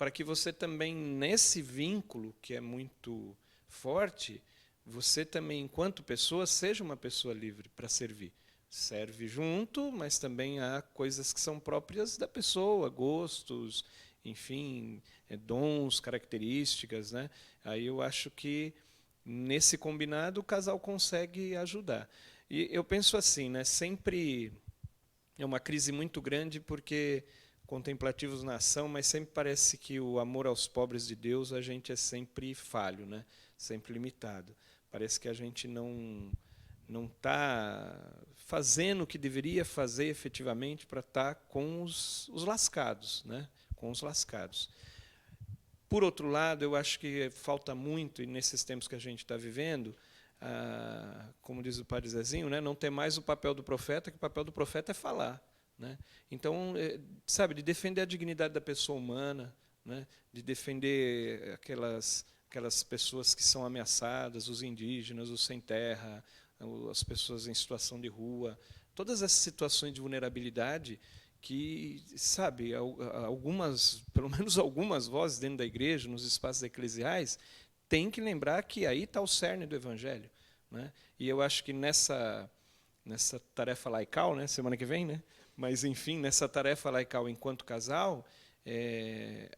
para que você também, nesse vínculo que é muito forte, você também, enquanto pessoa, seja uma pessoa livre para servir. Serve junto, mas também há coisas que são próprias da pessoa, gostos, enfim, dons, características, né? Aí eu acho que nesse combinado o casal consegue ajudar. E eu penso assim, né? Sempre é uma crise muito grande porque contemplativos na ação, mas sempre parece que o amor aos pobres de Deus a gente é sempre falho, né? Sempre limitado. Parece que a gente não está fazendo o que deveria fazer efetivamente para estar com os lascados, né? Com os lascados. Por outro lado, eu acho que falta muito, e nesses tempos que a gente está vivendo, como diz o padre Zezinho, né, não ter mais o papel do profeta, que o papel do profeta é falar. Né? Então, sabe, de defender a dignidade da pessoa humana, né, de defender aquelas pessoas que são ameaçadas, os indígenas, os sem terra, as pessoas em situação de rua, todas essas situações de vulnerabilidade que, sabe, pelo menos algumas vozes dentro da igreja, nos espaços eclesiais, têm que lembrar que aí está o cerne do Evangelho. Né? E eu acho que nessa tarefa laical, né, semana que vem, né, mas, enfim, nessa tarefa laical enquanto casal,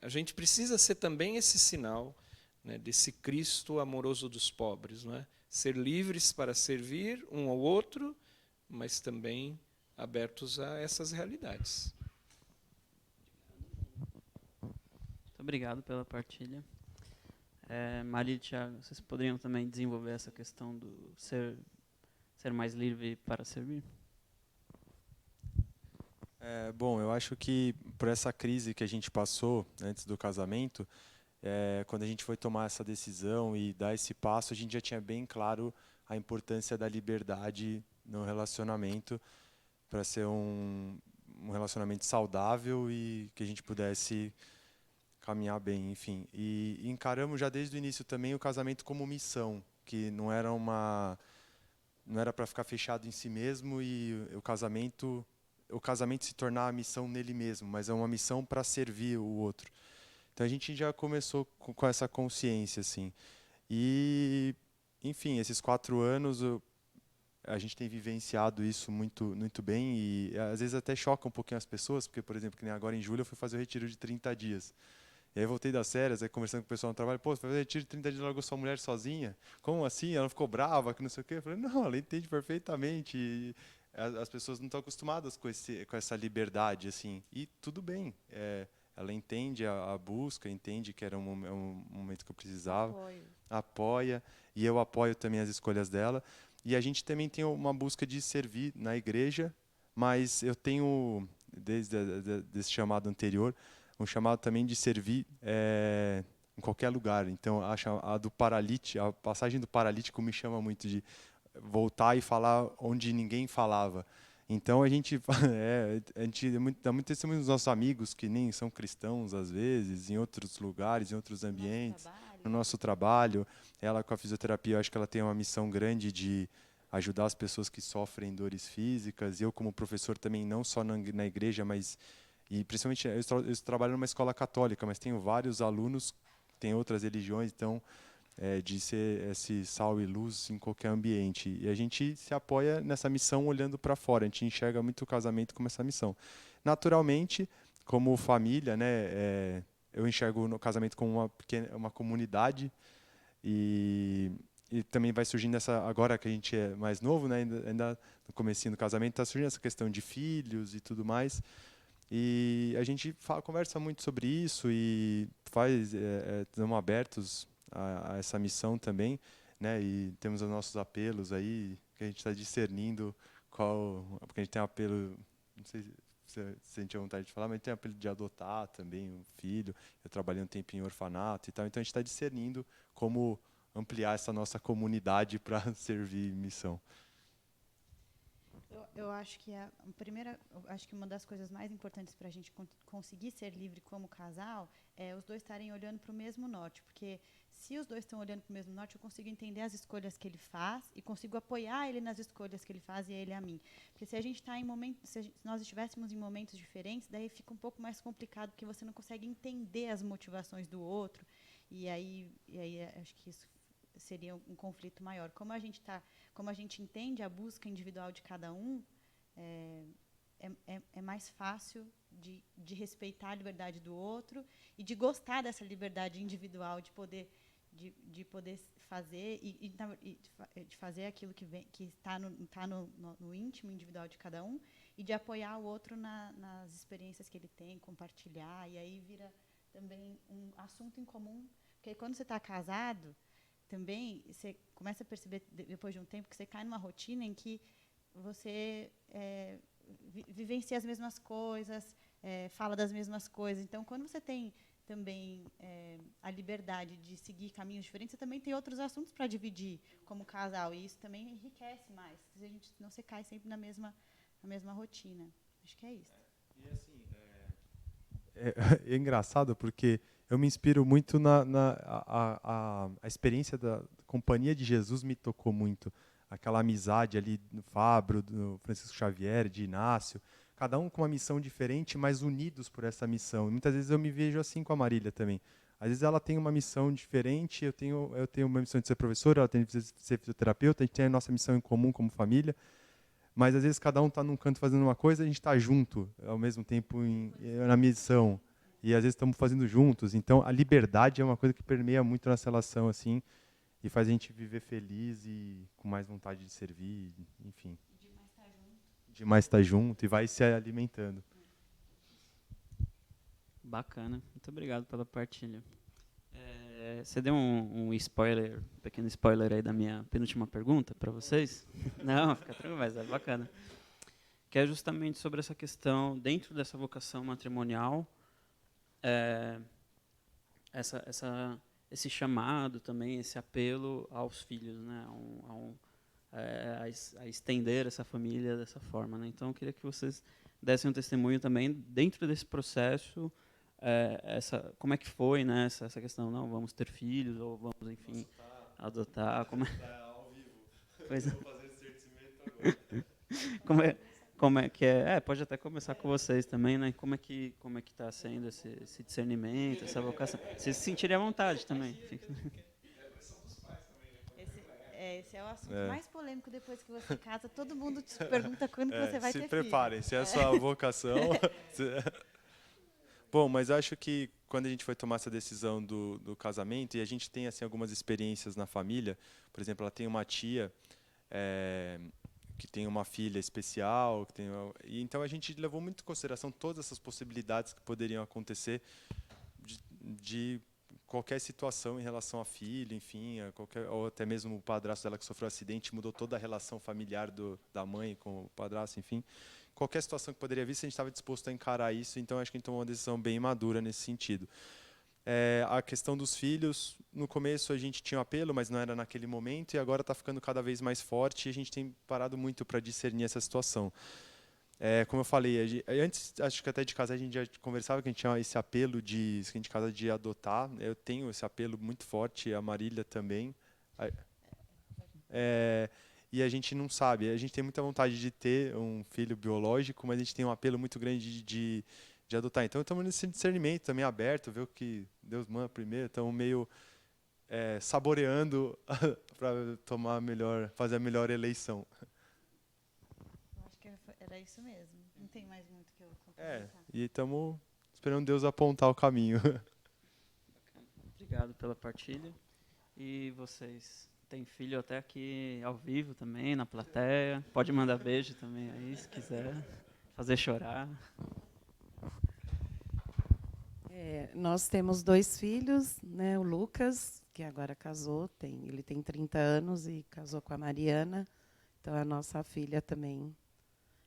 a gente precisa ser também esse sinal, né, desse Cristo amoroso dos pobres. Né? Ser livres para servir um ao outro, mas também abertos a essas realidades. Muito obrigado pela partilha. Maria e Thiago, vocês poderiam também desenvolver essa questão do ser mais livre para servir? Bom, eu acho que por essa crise que a gente passou antes do casamento, quando a gente foi tomar essa decisão e dar esse passo, a gente já tinha bem claro a importância da liberdade no relacionamento para ser um relacionamento saudável e que a gente pudesse caminhar bem, enfim. E encaramos já desde o início também o casamento como missão, que não era para ficar fechado em si mesmo e o casamento se tornar a missão nele mesmo, mas é uma missão para servir o outro. Então a gente já começou com essa consciência, assim. E, enfim, esses 4 anos a gente tem vivenciado isso muito, muito bem e às vezes até choca um pouquinho as pessoas, porque, por exemplo, que nem agora em julho eu fui fazer o retiro de 30 dias. E aí voltei das férias, aí conversando com o pessoal no trabalho, pô, você vai fazer retiro de 30 dias e largou sua mulher sozinha? Como assim? Ela não ficou brava, que não sei o quê? Eu falei, não, ela entende perfeitamente. E as pessoas não estão acostumadas com essa liberdade, assim. E tudo bem. Ela entende a busca, entende que era um momento que eu precisava. Apoia. E eu apoio também as escolhas dela. E a gente também tem uma busca de servir na igreja, mas eu tenho, desde desse chamado anterior, um chamado também de servir em qualquer lugar. Então, a passagem do paralítico me chama muito de voltar e falar onde ninguém falava. Então, a gente dá muito testemunho dos nossos amigos que nem são cristãos, às vezes, em outros lugares, em outros ambientes, no nosso trabalho. Ela, com a fisioterapia, eu acho que ela tem uma missão grande de ajudar as pessoas que sofrem dores físicas. Eu, como professor, também, não só na igreja, mas... E principalmente, eu trabalho numa escola católica, mas tenho vários alunos que têm outras religiões, então, de ser esse sal e luz em qualquer ambiente. E a gente se apoia nessa missão olhando para fora, a gente enxerga muito o casamento como essa missão. Naturalmente, como família, né, eu enxergo o casamento como uma comunidade e também vai surgindo agora que a gente é mais novo, né, ainda no comecinho do casamento, está surgindo essa questão de filhos e tudo mais. E a gente conversa muito sobre isso e estamos abertos a essa missão também, né? E temos os nossos apelos aí que a gente está discernindo porque a gente tem apelo, não sei se você sente a vontade de falar, mas tem apelo de adotar também um filho. Eu trabalhei um tempo em orfanato e tal, então a gente está discernindo como ampliar essa nossa comunidade para servir missão. Eu acho que acho que uma das coisas mais importantes para a gente conseguir ser livre como casal é os dois estarem olhando para o mesmo norte, porque se os dois estão olhando para o mesmo norte, eu consigo entender as escolhas que ele faz e consigo apoiar ele nas escolhas que ele faz e ele a mim. Porque se a gente está em momentos, se nós estivéssemos em momentos diferentes, daí fica um pouco mais complicado, porque você não consegue entender as motivações do outro, e aí acho que isso seria um conflito maior. Como a gente entende a busca individual de cada um, é mais fácil de respeitar a liberdade do outro e de gostar dessa liberdade individual, de poder fazer e de fazer aquilo que está no íntimo individual de cada um e de apoiar o outro nas experiências que ele tem, compartilhar, e aí vira também um assunto em comum, porque quando você está casado, também você começa a perceber, depois de um tempo, que você cai numa rotina em que você vivencia as mesmas coisas, fala das mesmas coisas. Então, quando você tem também a liberdade de seguir caminhos diferentes, você também tem outros assuntos para dividir como casal, e isso também enriquece mais. Senão você cai sempre na mesma rotina. Acho que é isso. E assim, é engraçado porque eu me inspiro muito a experiência da Companhia de Jesus me tocou muito. Aquela amizade ali no Fábio, do Francisco Xavier, de Inácio, cada um com uma missão diferente, mas unidos por essa missão. E muitas vezes eu me vejo assim com a Marília também. Às vezes ela tem uma missão diferente, eu tenho uma missão de ser professora, ela tem de ser fisioterapeuta, a gente tem a nossa missão em comum como família, mas às vezes cada um está num canto fazendo uma coisa, a gente está junto ao mesmo tempo na missão. E às vezes estamos fazendo juntos. Então a liberdade é uma coisa que permeia muito nossa relação, assim, e faz a gente viver feliz e com mais vontade de servir, enfim. De mais estar junto e vai se alimentando. Bacana, muito obrigado pela partilha. Você deu um spoiler, um pequeno spoiler aí da minha penúltima pergunta para vocês? Não, fica tranquilo, mas é bacana. Que é justamente sobre essa questão, dentro dessa vocação matrimonial, esse chamado também, esse apelo aos filhos, né? A estender essa família dessa forma, né? Então, eu queria que vocês dessem um testemunho também dentro desse processo, como é que foi, né? Essa questão, não, vamos ter filhos ou vamos, enfim, adotar. Pois é. Como é que é? Pode até começar com vocês também, né? Como é que está sendo esse discernimento, essa vocação? Vocês se sentirem à vontade também. Esse é o assunto mais polêmico depois que você casa. Todo mundo te pergunta quando que você vai ter filho. Se preparem, se é a sua vocação. Bom, mas acho que quando a gente foi tomar essa decisão do casamento, e a gente tem assim algumas experiências na família, por exemplo, ela tem uma tia que tem uma filha especial, e então a gente levou muito em consideração todas essas possibilidades que poderiam acontecer de qualquer situação em relação a filho, enfim, ou até mesmo o padrasto dela que sofreu um acidente, mudou toda a relação familiar da mãe com o padrasto, enfim. Qualquer situação que poderia vir, se a gente estava disposto a encarar isso, então acho que a gente tomou uma decisão bem madura nesse sentido. A questão dos filhos, no começo a gente tinha um apelo, mas não era naquele momento, e agora está ficando cada vez mais forte e a gente tem parado muito para discernir essa situação. Como eu falei, antes, acho que até de casar a gente já conversava que a gente tinha esse apelo de adotar. Eu tenho esse apelo muito forte, a Marília também. E a gente não sabe, a gente tem muita vontade de ter um filho biológico, mas a gente tem um apelo muito grande de adotar. Então, estamos nesse discernimento também aberto, ver o que Deus manda primeiro. Estamos meio saboreando para fazer a melhor eleição. Eu acho que era isso mesmo. Não tem mais muito que eu complementar. E estamos esperando Deus apontar o caminho. Obrigado pela partilha. E vocês têm filho até aqui ao vivo também, na plateia. Pode mandar beijo também aí, se quiser. Fazer chorar. Nós temos 2 filhos, né? O Lucas, que agora casou, ele tem 30 anos e casou com a Mariana. Então, é a nossa filha também,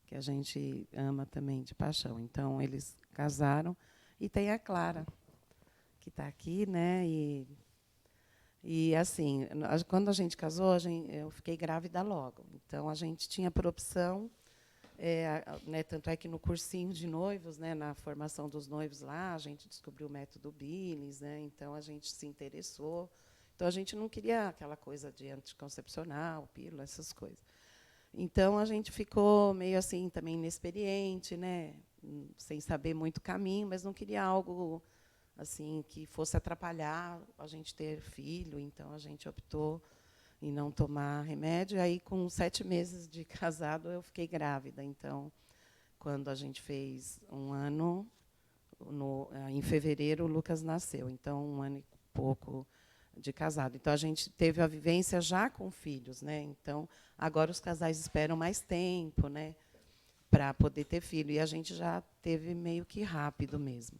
que a gente ama também de paixão. Então, eles casaram. E tem a Clara, que está aqui, né? E assim, quando a gente casou, eu fiquei grávida logo. Então, a gente tinha por opção Né, tanto é que no cursinho de noivos, né, na formação dos noivos lá, a gente descobriu o método Billings, né, então a gente se interessou. Então a gente não queria aquela coisa de anticoncepcional, pílula, essas coisas. Então a gente ficou meio assim também inexperiente, né, sem saber muito caminho, mas não queria algo assim que fosse atrapalhar a gente ter filho. Então a gente optou em não tomar remédio. Aí, com 7 meses de casado, eu fiquei grávida. Então, quando a gente fez 1 ano, em fevereiro, o Lucas nasceu. Então, 1 ano e pouco de casado. Então, a gente teve a vivência já com filhos, né? Então, agora os casais esperam mais tempo, né, para poder ter filho. E a gente já teve meio que rápido mesmo.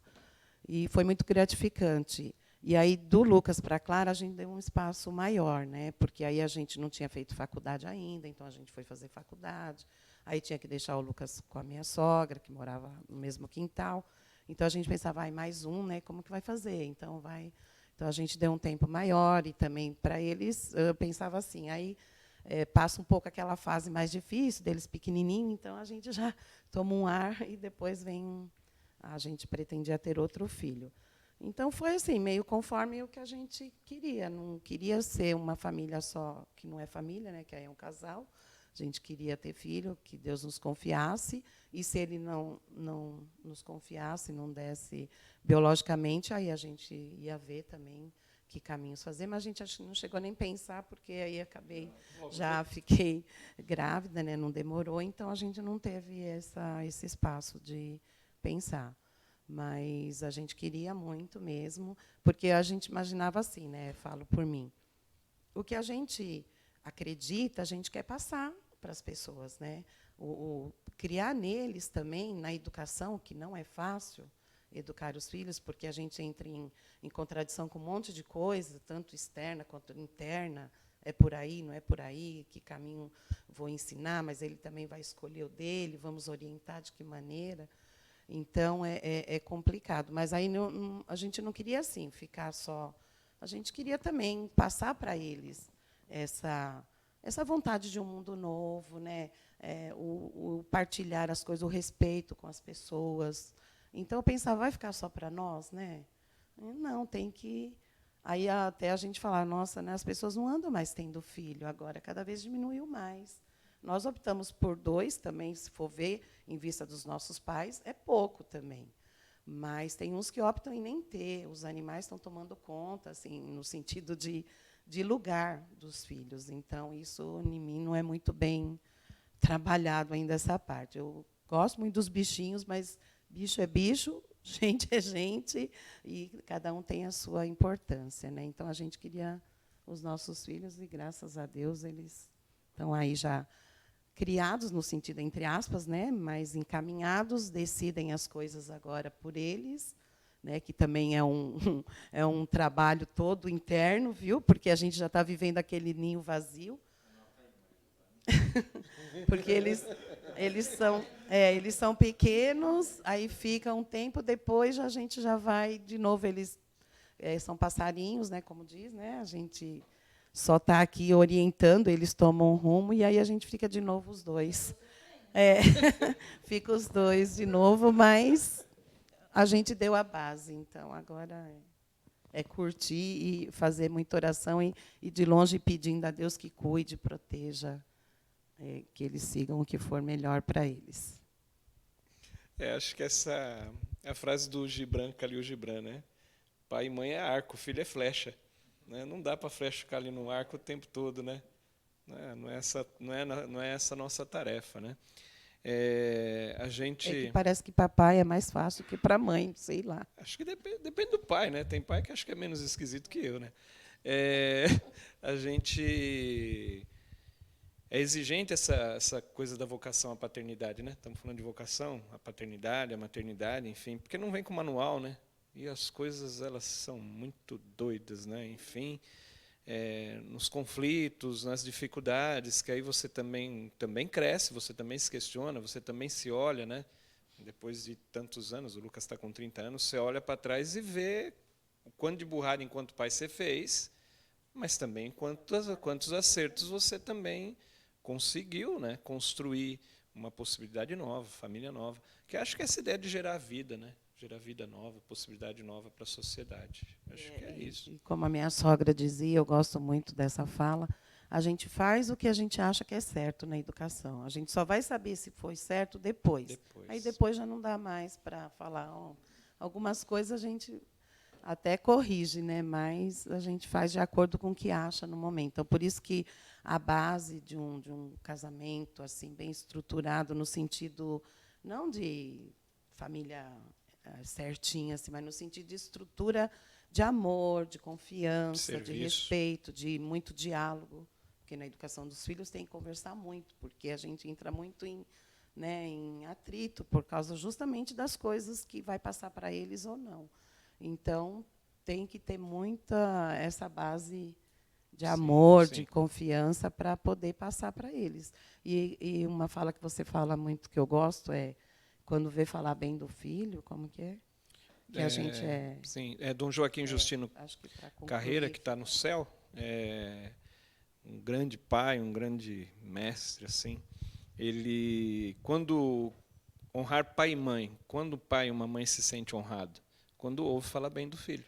E foi muito gratificante. E aí, do Lucas para a Clara, a gente deu um espaço maior, né? Porque aí a gente não tinha feito faculdade ainda, então a gente foi fazer faculdade. Aí tinha que deixar o Lucas com a minha sogra, que morava no mesmo quintal. Então a gente pensava, mais um, né? Como que vai fazer? Então a gente deu um tempo maior. E também para eles, eu pensava assim, aí passa um pouco aquela fase mais difícil deles pequenininho, então a gente já toma um ar e depois a gente pretendia ter outro filho. Então, foi assim, meio conforme o que a gente queria. Não queria ser uma família só, que não é família, né, que aí é um casal. A gente queria ter filho, que Deus nos confiasse. E, se Ele não nos confiasse, não desse biologicamente, aí a gente ia ver também que caminhos fazer. Mas a gente acho que não chegou nem a pensar, porque aí já fiquei grávida, né, não demorou. Então, a gente não teve esse espaço de pensar. Mas a gente queria muito mesmo, porque a gente imaginava assim, né? Falo por mim. O que a gente acredita, a gente quer passar para as pessoas, né? Criar neles também, na educação, que não é fácil, educar os filhos, porque a gente entra em contradição com um monte de coisa, tanto externa quanto interna. É por aí, não é por aí, que caminho vou ensinar, mas ele também vai escolher o dele, vamos orientar de que maneira. Então, é complicado. Mas aí a gente não queria assim, ficar só. A gente queria também passar para eles essa vontade de um mundo novo, né? O partilhar as coisas, o respeito com as pessoas. Então, eu pensava, vai ficar só para nós? Né? Não, tem que... Aí até a gente falar, nossa, né, as pessoas não andam mais tendo filho agora, cada vez diminuiu mais. Nós optamos por 2 também, se for ver, em vista dos nossos pais, é pouco também. Mas tem uns que optam em nem ter. Os animais estão tomando conta, assim, no sentido de lugar dos filhos. Então, isso, em mim, não é muito bem trabalhado ainda essa parte. Eu gosto muito dos bichinhos, mas bicho é bicho, gente é gente, e cada um tem a sua importância, né? Então, a gente queria os nossos filhos, e, graças a Deus, eles estão aí já criados, no sentido, entre aspas, né, mas encaminhados, decidem as coisas agora por eles, né, que também é um trabalho todo interno, viu? Porque a gente já está vivendo aquele ninho vazio. Porque eles são pequenos, aí fica um tempo, depois a gente já vai de novo. Eles são passarinhos, né, como diz, né? A gente só está aqui orientando, eles tomam um rumo, e aí a gente fica de novo os 2. Fica os 2 de novo, mas a gente deu a base. Então, agora é curtir e fazer muita oração, e de longe pedindo a Deus que cuide, proteja, que eles sigam o que for melhor para eles. Acho que essa é a frase do Gibran, Khalil Gibran, né? Pai e mãe é arco, filho é flecha. Né? Não dá para a flecha ficar ali no arco o tempo todo, né? Não é essa a nossa tarefa, né? A gente... que parece que papai é mais fácil que para a mãe, sei lá. Acho que depende do pai, né? Tem pai que acho que é menos esquisito que eu, né? A gente... É exigente essa coisa da vocação à paternidade, né? Estamos falando de vocação à paternidade, à maternidade, enfim, porque não vem com manual, né? E as coisas, elas são muito doidas, né? Enfim, nos conflitos, nas dificuldades, que aí você também cresce, você também se questiona, você também se olha, né? Depois de tantos anos, o Lucas está com 30 anos, você olha para trás e vê o quanto de burrada enquanto pai você fez, mas também quantos acertos você também conseguiu, né, construir uma possibilidade nova, família nova. Que acho que é essa ideia de gerar vida, né? Gerar vida nova, possibilidade nova para a sociedade. Acho que é isso. E como a minha sogra dizia, eu gosto muito dessa fala, a gente faz o que a gente acha que é certo na educação. A gente só vai saber se foi certo depois. Aí depois já não dá mais para falar. Ó, algumas coisas a gente até corrige, né? Mas a gente faz de acordo com o que acha no momento. Então, por isso que a base de um casamento assim bem estruturado, no sentido não de família certinha, assim, mas no sentido de estrutura de amor, de confiança, de respeito, de muito diálogo, porque na educação dos filhos tem que conversar muito, porque a gente entra muito em, né, em atrito por causa justamente das coisas que vai passar para eles ou não. Então, tem que ter muita essa base de amor, de confiança, para poder passar para eles. E uma fala que você fala muito, que eu gosto, é quando vê falar bem do filho, como que é? Que a gente é... Sim, é Dom Joaquim Justino Carreira, que está no céu, um grande pai, um grande mestre, assim. Ele, quando honrar pai e mãe, quando o pai e uma mãe se sente honrado? Quando ouve falar bem do filho,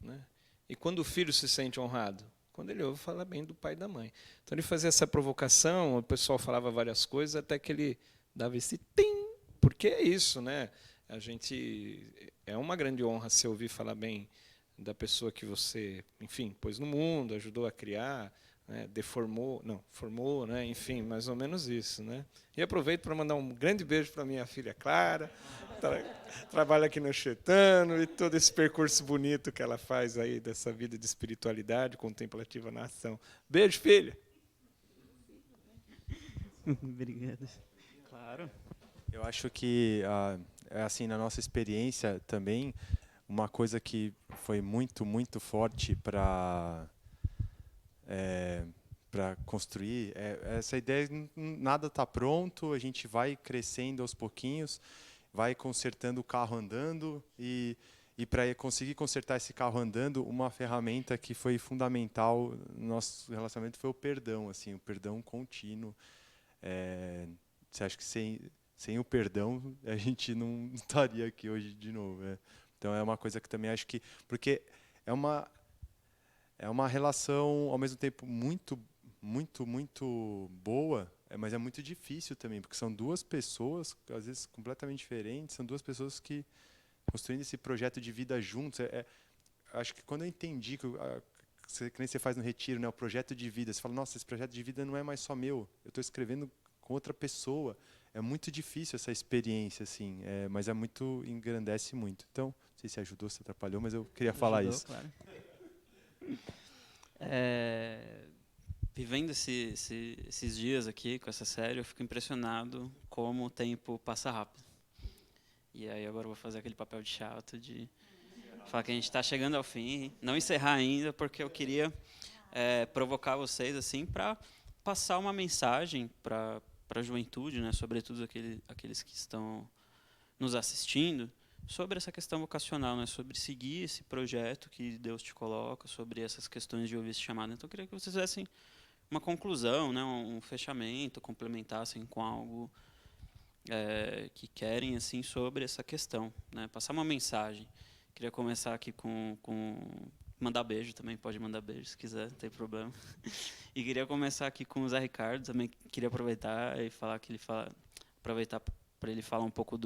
né? E quando o filho se sente honrado? Quando ele ouve falar bem do pai e da mãe. Então ele fazia essa provocação, o pessoal falava várias coisas, até que ele dava esse tim, porque é isso, né? A gente, é uma grande honra se ouvir falar bem da pessoa que você, enfim, pôs no mundo, ajudou a criar, né, formou, né, enfim, mais ou menos isso, né? E aproveito para mandar um grande beijo para minha filha Clara, trabalha aqui no Chetano, e todo esse percurso bonito que ela faz aí dessa vida de espiritualidade contemplativa na ação. Beijo, filha. Obrigado. Claro. Eu acho que, assim, na nossa experiência também, uma coisa que foi muito, muito forte para construir essa ideia de nada está pronto, a gente vai crescendo aos pouquinhos, vai consertando o carro andando, e para conseguir consertar esse carro andando, uma ferramenta que foi fundamental no nosso relacionamento foi o perdão, assim, o perdão contínuo. Você acha que sem o perdão a gente não estaria aqui hoje de novo, né? Então é uma coisa que também acho que, porque é uma relação ao mesmo tempo muito, muito, muito boa, mas é muito difícil também, porque são duas pessoas, às vezes completamente diferentes, são duas pessoas que construindo esse projeto de vida juntos. Acho que quando eu entendi que nem você faz no retiro, né, o projeto de vida, você fala, nossa, esse projeto de vida não é mais só meu, eu estou escrevendo com outra pessoa. É muito difícil essa experiência, assim, mas engrandece muito. Então, não sei se ajudou, se atrapalhou, mas eu queria falar isso. Claro. Vivendo esses dias aqui com essa série, eu fico impressionado como o tempo passa rápido. E aí agora eu vou fazer aquele papel de chato de falar que a gente está chegando ao fim, não encerrar ainda, porque eu queria provocar vocês assim para passar uma mensagem para a juventude, né, sobretudo aqueles que estão nos assistindo, sobre essa questão vocacional, né, sobre seguir esse projeto que Deus te coloca, sobre essas questões de ouvir esse chamado. Então, eu queria que vocês fizessem uma conclusão, né, um fechamento, complementassem com algo que querem assim sobre essa questão, né, passar uma mensagem. Queria começar aqui com mandar beijo também, pode mandar beijo se quiser, não tem problema. E queria começar aqui com o Zé Ricardo, também queria aproveitar e falar que aproveitar para ele falar um pouco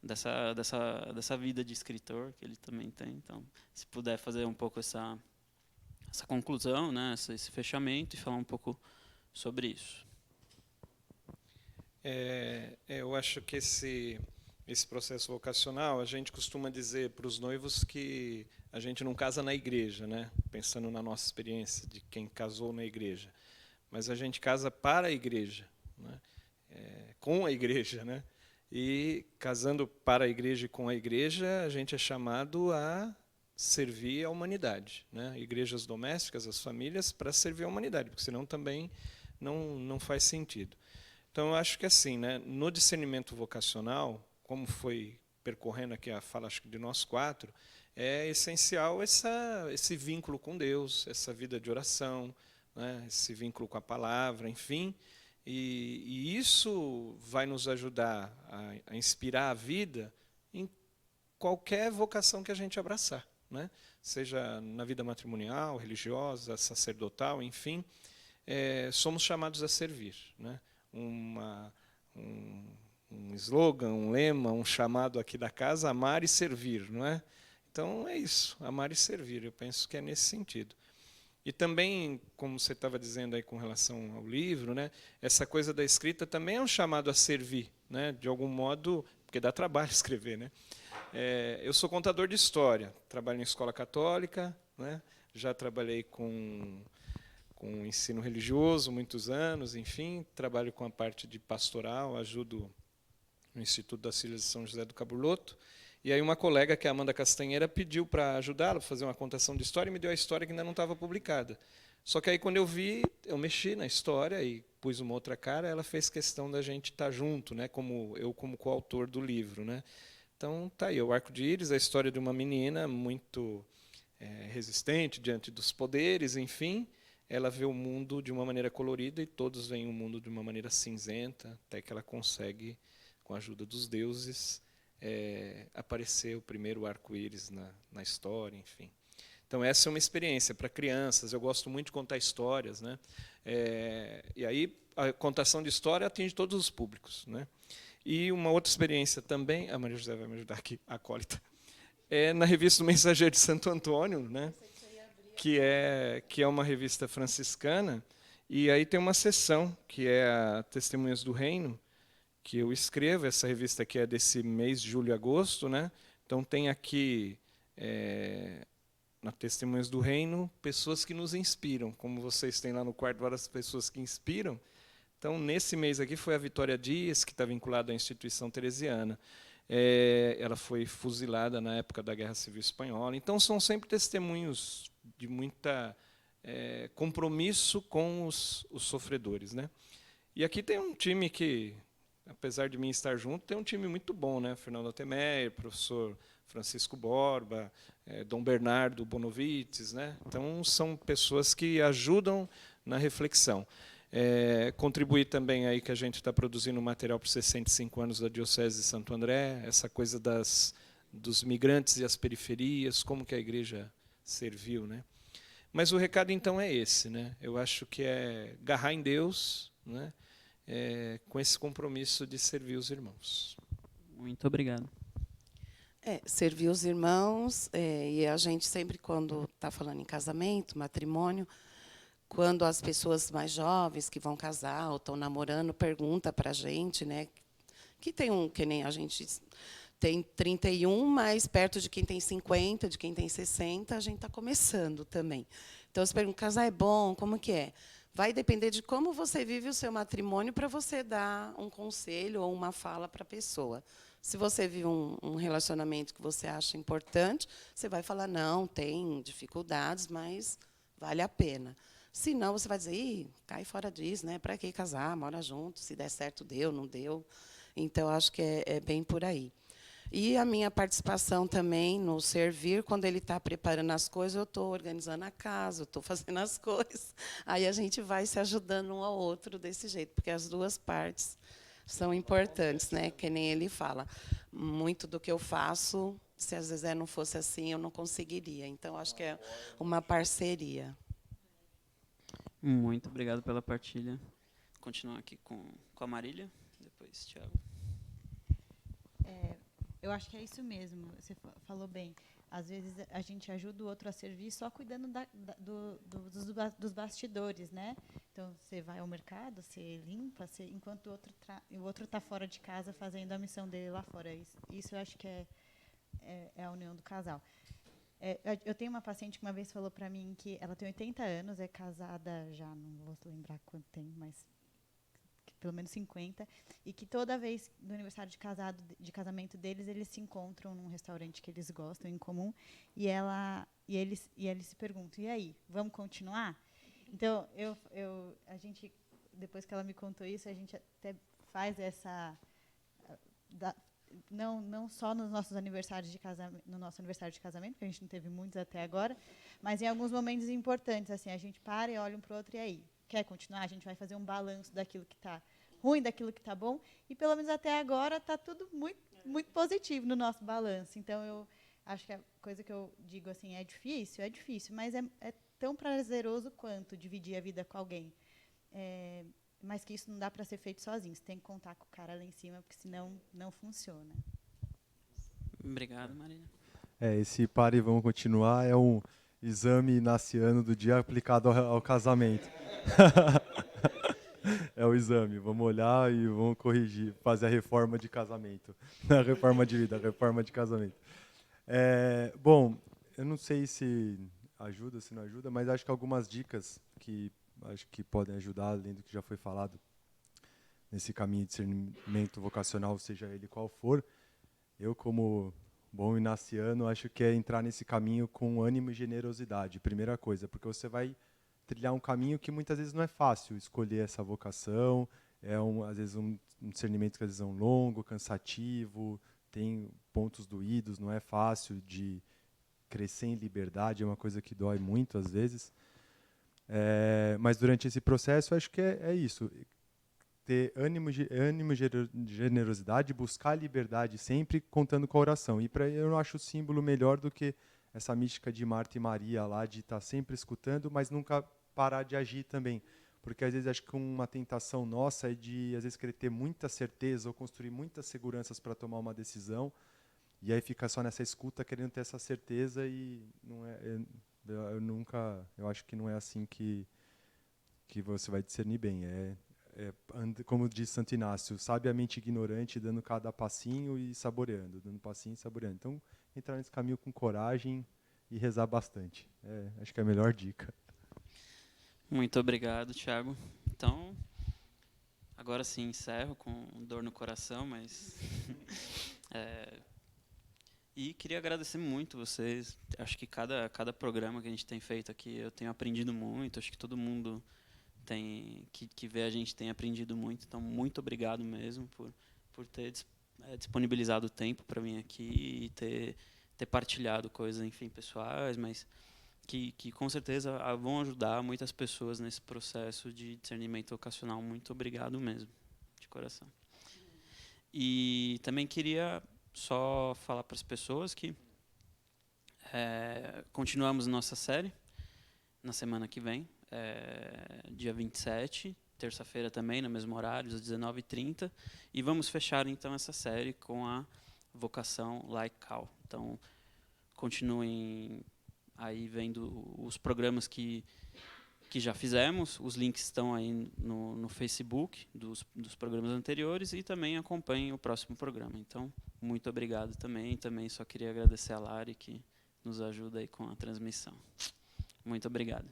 dessa vida de escritor que ele também tem. Então, se puder fazer um pouco essa conclusão, né, esse fechamento, e falar um pouco sobre isso. Eu acho que esse processo vocacional, a gente costuma dizer para os noivos que a gente não casa na igreja, né? Pensando na nossa experiência de quem casou na igreja, mas a gente casa para a igreja, né? Com a igreja, né? E casando para a igreja e com a igreja, a gente é chamado a servir a humanidade, né? Igrejas domésticas, as famílias, para servir a humanidade, porque senão também não faz sentido. Então, eu acho que assim, né, no discernimento vocacional, como foi percorrendo aqui a fala, acho que de nós quatro, é essencial esse vínculo com Deus, essa vida de oração, né, esse vínculo com a palavra, enfim, E isso vai nos ajudar a inspirar a vida em qualquer vocação que a gente abraçar, né? Seja na vida matrimonial, religiosa, sacerdotal, enfim, somos chamados a servir, né? Um slogan, um lema, um chamado aqui da casa, amar e servir, não é? Então é isso, amar e servir. Eu penso que é nesse sentido. E também, como você estava dizendo aí com relação ao livro, né, essa coisa da escrita também é um chamado a servir, né, de algum modo, porque dá trabalho escrever, né? Eu sou contador de história, trabalho em escola católica, né, já trabalhei com ensino religioso muitos anos, enfim, trabalho com a parte de pastoral, ajudo no Instituto das Filhas de São José do Caburloto. E aí uma colega, que é a Amanda Castanheira, pediu para ajudá-la a fazer uma contação de história e me deu a história que ainda não estava publicada. Só que aí quando eu vi, eu mexi na história e pus uma outra cara, ela fez questão da gente estar junto, né, como coautor do livro, né? Então tá aí, o Arco de Íris, a história de uma menina muito resistente diante dos poderes, enfim, ela vê o mundo de uma maneira colorida e todos veem o mundo de uma maneira cinzenta, até que ela consegue, com a ajuda dos deuses, aparecer o primeiro arco-íris na história, enfim. Então essa é uma experiência para crianças. Eu gosto muito de contar histórias, né? E aí a contação de história atinge todos os públicos, né? E uma outra experiência também, a Maria José vai me ajudar aqui, a acólita, na revista do Mensageiro de Santo Antônio, né? Que é uma revista franciscana, e aí tem uma seção que é a Testemunhas do Reino, que eu escrevo. Essa revista aqui é desse mês de julho e agosto, né? Então tem aqui, na Testemunhas do Reino, pessoas que nos inspiram, como vocês têm lá no quarto várias pessoas que inspiram. Então, nesse mês aqui foi a Vitória Dias, que está vinculada à instituição teresiana. Ela foi fuzilada na época da Guerra Civil Espanhola. Então, são sempre testemunhos de muita compromisso com os sofredores, né? E aqui tem um time que, apesar de mim estar junto, tem um time muito bom, né? Fernando Altemeyer, professor Francisco Borba, Dom Bernardo Bonovites, né? Então, são pessoas que ajudam na reflexão. Contribuir também aí que a gente está produzindo material para os 65 anos da Diocese de Santo André, essa coisa dos migrantes e as periferias, como que a igreja serviu, né? Mas o recado então é esse, né? Eu acho que é agarrar em Deus, né? Com esse compromisso de servir os irmãos. Muito obrigado. Servir os irmãos, e a gente sempre, quando está falando em casamento, matrimônio, quando as pessoas mais jovens que vão casar ou estão namorando perguntam para a gente, né, que nem a gente tem 31, mas perto de quem tem 50, de quem tem 60, a gente está começando também. Então, você pergunta, casar é bom? Como que é? Vai depender de como você vive o seu matrimônio para você dar um conselho ou uma fala para a pessoa. Se você vive um relacionamento que você acha importante, você vai falar, não, tem dificuldades, mas vale a pena. Se não, você vai dizer, cai fora disso, né? Para que casar? Mora junto, se der certo, deu, não deu. Então, acho que é bem por aí. E a minha participação também no servir, quando ele está preparando as coisas, eu estou organizando a casa, eu estou fazendo as coisas. Aí a gente vai se ajudando um ao outro desse jeito, porque as duas partes são importantes, né? Que nem ele fala. Muito do que eu faço, se às vezes não fosse assim, eu não conseguiria. Então, acho que é uma parceria. Muito obrigado pela partilha. Vou continuar aqui com a Marília, depois Thiago. Eu acho que é isso mesmo, você falou bem. Às vezes a gente ajuda o outro a servir só cuidando dos bastidores, né? Então, você vai ao mercado, você limpa, enquanto o outro está fora de casa fazendo a missão dele lá fora. Isso eu acho que é a união do casal. Eu tenho uma paciente que uma vez falou para mim que ela tem 80 anos, é casada já, não vou lembrar quanto tem, mas pelo menos 50, e que toda vez no aniversário de casamento deles, eles se encontram num restaurante que eles gostam em comum, e eles se perguntam, e aí, vamos continuar? Então, a gente, depois que ela me contou isso, a gente até faz essa... Não só nos nossos aniversários de casamento, no nosso aniversário de casamento, que a gente não teve muitos até agora, mas em alguns momentos importantes, assim, a gente para e olha um para o outro, e aí? quer continuar, a gente vai fazer um balanço daquilo que está ruim, daquilo que está bom, e pelo menos até agora está tudo muito, muito positivo no nosso balanço. Então, eu acho que a coisa que eu digo assim, é difícil, mas é tão prazeroso quanto dividir a vida com alguém. Mas que isso não dá para ser feito sozinho, você tem que contar com o cara lá em cima, porque senão não funciona. Obrigado, Marina. Esse Pare e Vamos Continuar é um exame inaciano do dia aplicado ao casamento. É o exame, vamos olhar e vamos corrigir, fazer a reforma de casamento. A reforma de vida, a reforma de casamento. Bom, eu não sei se ajuda, se não ajuda, mas acho que algumas dicas que acho que podem ajudar, além do que já foi falado, nesse caminho de discernimento vocacional, seja ele qual for. Eu, como bom inaciano, acho que é entrar nesse caminho com ânimo e generosidade, primeira coisa, porque você vai trilhar um caminho que muitas vezes não é fácil escolher essa vocação, às vezes um discernimento que às vezes é longo, cansativo, tem pontos doídos, não é fácil de crescer em liberdade, é uma coisa que dói muito às vezes. Mas durante esse processo, acho que é isso, ter ânimo e generosidade, buscar a liberdade sempre contando com a oração. E eu não acho o símbolo melhor do que essa mística de Marta e Maria lá, de estar sempre escutando, mas nunca parar de agir também. Porque às vezes acho que uma tentação nossa é de às vezes querer ter muita certeza ou construir muitas seguranças para tomar uma decisão, e aí fica só nessa escuta querendo ter essa certeza, e não eu acho que não é assim que você vai discernir bem. Como diz Santo Inácio, sabiamente ignorante, dando cada passinho e saboreando, dando passinho e saboreando. Então, entrar nesse caminho com coragem e rezar bastante. Acho que é a melhor dica. Muito obrigado, Thiago. Então, agora sim, encerro com dor no coração, mas... E queria agradecer muito vocês. Acho que cada programa que a gente tem feito aqui, eu tenho aprendido muito. Acho que todo mundo que vê a gente tem aprendido muito. Então, muito obrigado mesmo por ter disponibilizado o tempo para mim aqui e ter partilhado coisas, enfim, pessoais, mas que com certeza vão ajudar muitas pessoas nesse processo de discernimento vocacional. Muito obrigado mesmo, de coração. E também queria só falar para as pessoas que continuamos nossa série na semana que vem, dia 27, terça-feira também, no mesmo horário, às 19h30, e vamos fechar então essa série com a vocação laical. Então, continuem aí vendo os programas que já fizemos, os links estão aí no Facebook dos programas anteriores, e também acompanhem o próximo programa. Então, muito obrigado também. Também só queria agradecer a Lari, que nos ajuda aí com a transmissão. Muito obrigado.